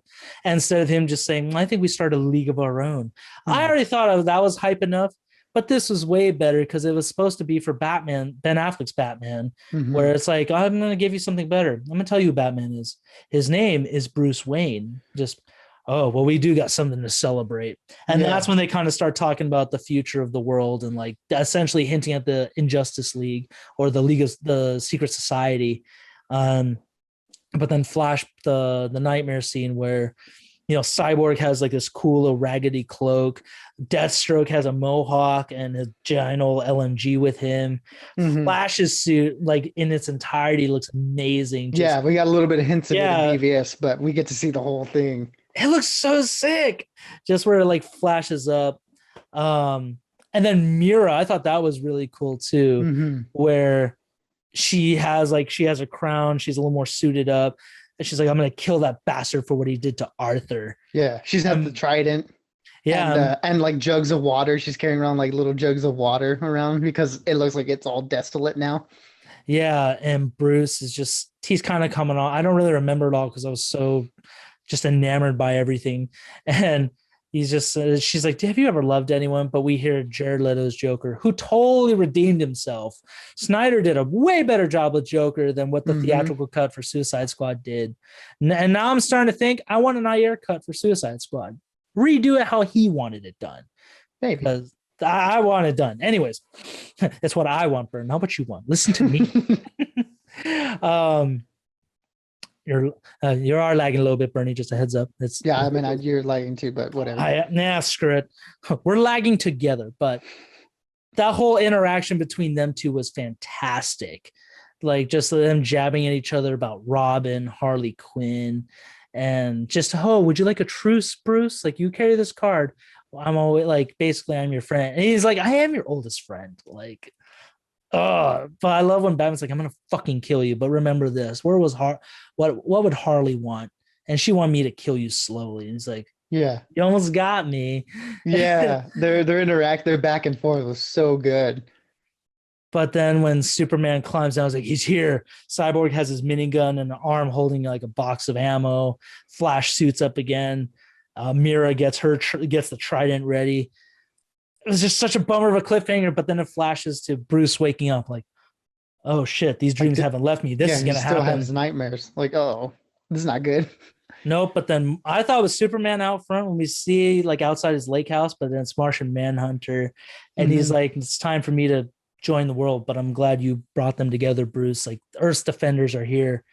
and instead of him just saying, "I think we start a league of our own," I already thought that was hype enough. But this was way better because it was supposed to be for Batman, Ben Affleck's Batman, where it's like, I'm going to give you something better. I'm going to tell you who Batman is. His name is Bruce Wayne. Just, we do got something to celebrate. And that's when they kind of start talking about the future of the world and like essentially hinting at the Injustice League or the League of the Secret Society. But then flash the nightmare scene where Cyborg has like this cool little raggedy cloak. Deathstroke has a mohawk and a giant old LMG with him. Flash's suit, like in its entirety, looks amazing. Yeah, we got a little bit of hints of it in BVS, but we get to see the whole thing. It looks so sick. Just where it like flashes up. And then Mira, I thought that was really cool too, where she has a crown. She's a little more suited up. And she's like, I'm going to kill that bastard for what he did to Arthur. Yeah. She's had the trident. Yeah. And like jugs of water. She's carrying around like little jugs of water around because it looks like it's all distillate now. Yeah. And Bruce is he's kind of coming on. I don't really remember it all because I was so just enamored by everything. And she's like, have you ever loved anyone? But we hear Jared Leto's Joker, who totally redeemed himself. Snyder did a way better job with Joker than what the theatrical cut for Suicide Squad did. And now I'm starting to think I want an Ayer cut for Suicide Squad. Redo it how he wanted it done. Maybe. Because I want it done. Anyways, it's what I want, Bern, not what you want. Listen to me. You are lagging a little bit, Bernie. Just a heads up. You're lagging too, but whatever. Screw it. We're lagging together, but that whole interaction between them two was fantastic. Like just them jabbing at each other about Robin, Harley Quinn, and just, would you like a truce, Bruce? Like, you carry this card. Well, I'm always like, basically, I'm your friend. And he's like, I am your oldest friend. Like, but I love when Batman's like, I'm gonna fucking kill you. But remember this: where was what would Harley want? And she wanted me to kill you slowly. And he's like, yeah, you almost got me. Yeah, their back and forth was so good. But then when Superman climbs down, I was like, he's here. Cyborg has his minigun and an arm holding like a box of ammo. Flash suits up again. Mira gets the trident ready. It was just such a bummer of a cliffhanger, but then it flashes to Bruce waking up like, oh shit, these dreams haven't left me. This is going to happen. He still has nightmares. Like, oh, this is not good. Nope. But then I thought it was Superman out front when we see like outside his lake house, but then it's Martian Manhunter. And he's like, it's time for me to join the world, but I'm glad you brought them together, Bruce. Like Earth's defenders are here.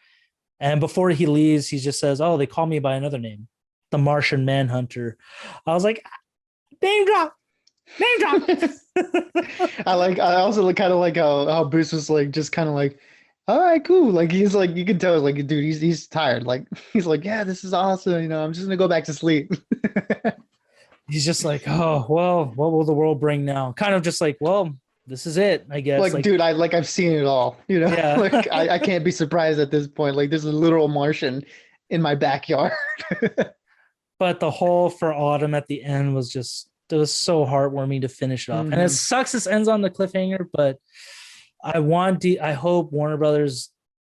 And before he leaves, he just says, oh, they call me by another name, the Martian Manhunter. I was like, name drop. I also kind of like how Bruce was like just kind of like, all right, cool. Like he's like, you can tell like, dude, he's tired. Like he's like, yeah, this is awesome. I'm just gonna go back to sleep. He's just like, oh well, what will the world bring now? Kind of just like, well, this is it, I guess. Like dude, I've seen it all. Yeah. Like I can't be surprised at this point. Like there's a literal Martian in my backyard. But the whole for Autumn at the end was just. It was so heartwarming to finish it off. And it sucks this ends on the cliffhanger, but I hope Warner Brothers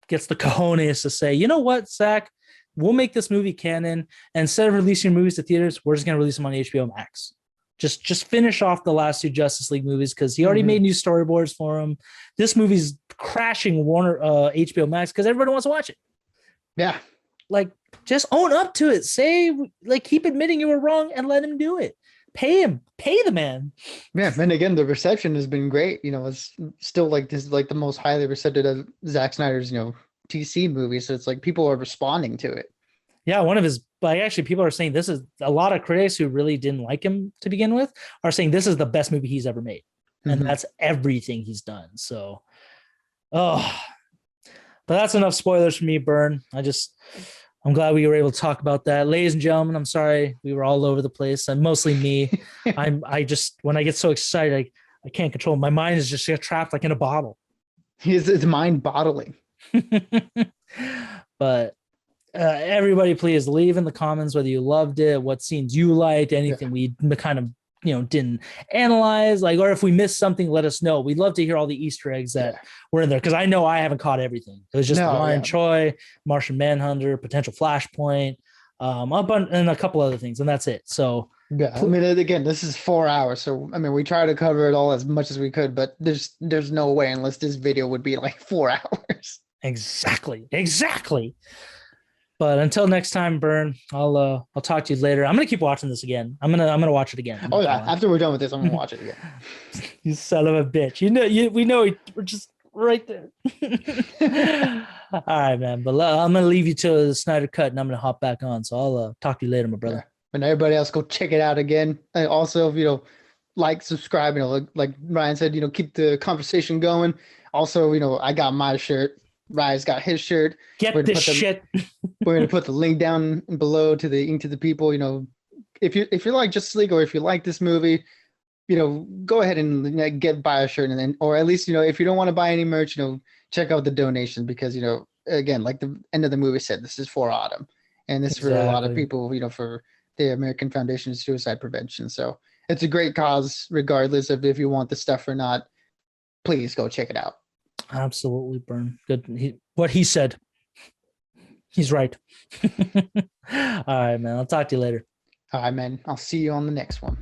gets the cojones to say, you know what, Zach, we'll make this movie canon. And instead of releasing movies to theaters, we're just going to release them on HBO Max. Just finish off the last 2 Justice League movies because he already made new storyboards for them. This movie's crashing Warner HBO Max because everybody wants to watch it. Yeah. Like, just own up to it. Say, like, keep admitting you were wrong and let him do it. Pay him. Pay the man. Yeah, and again, the reception has been great. You know, it's still like this is like the most highly receptive of Zack Snyder's, you know, DC movie. So it's like people are responding to it. Yeah, one of his, like, actually, people are saying this is a lot of critics who really didn't like him to begin with are saying this is the best movie he's ever made. And that's everything he's done. So, but that's enough spoilers for me, Burn. I'm glad we were able to talk about that. Ladies and gentlemen, I'm sorry we were all over the place. And mostly me. I just, when I get so excited, I can't control. My mind is just trapped like in a bottle. It's mind bottling. But everybody, please leave in the comments whether you loved it, what scenes you liked, anything we kind of didn't analyze, like, or if we missed something, let us know. We'd love to hear all the Easter eggs that were in there because I know I haven't caught everything. It was just Lion Choi, Martian Manhunter, potential Flashpoint, and a couple other things, and that's it. So yeah, I mean, again, this is 4 hours, so I mean, we try to cover it all as much as we could, but there's no way unless this video would be like 4 hours. Exactly. But until next time, Burn, I'll talk to you later. I'm gonna keep watching this again. I'm gonna watch it again. Oh yeah, after we're done with this, I'm gonna watch it again. You son of a bitch! We know we're just right there. All right, man. But I'm gonna leave you to the Snyder cut, and I'm gonna hop back on. So I'll talk to you later, my brother. Yeah. And everybody else, go check it out again. And also, like, subscribe. Like Ryan said, keep the conversation going. Also, I got my shirt. Ryan's got his shirt. Get this shit. We're gonna put the link down below to the Ink to the People. If you like Justice League or if you like this movie, go ahead and buy a shirt, and then, or at least if you don't want to buy any merch, check out the donation because again, like the end of the movie said, this is for Autumn, and this is for a lot of people. For the American Foundation of Suicide Prevention. So it's a great cause, regardless of if you want the stuff or not. Please go check it out. Absolutely, Burn. Good. What he said. He's right. All right, man. I'll talk to you later. All right, man. I'll see you on the next one.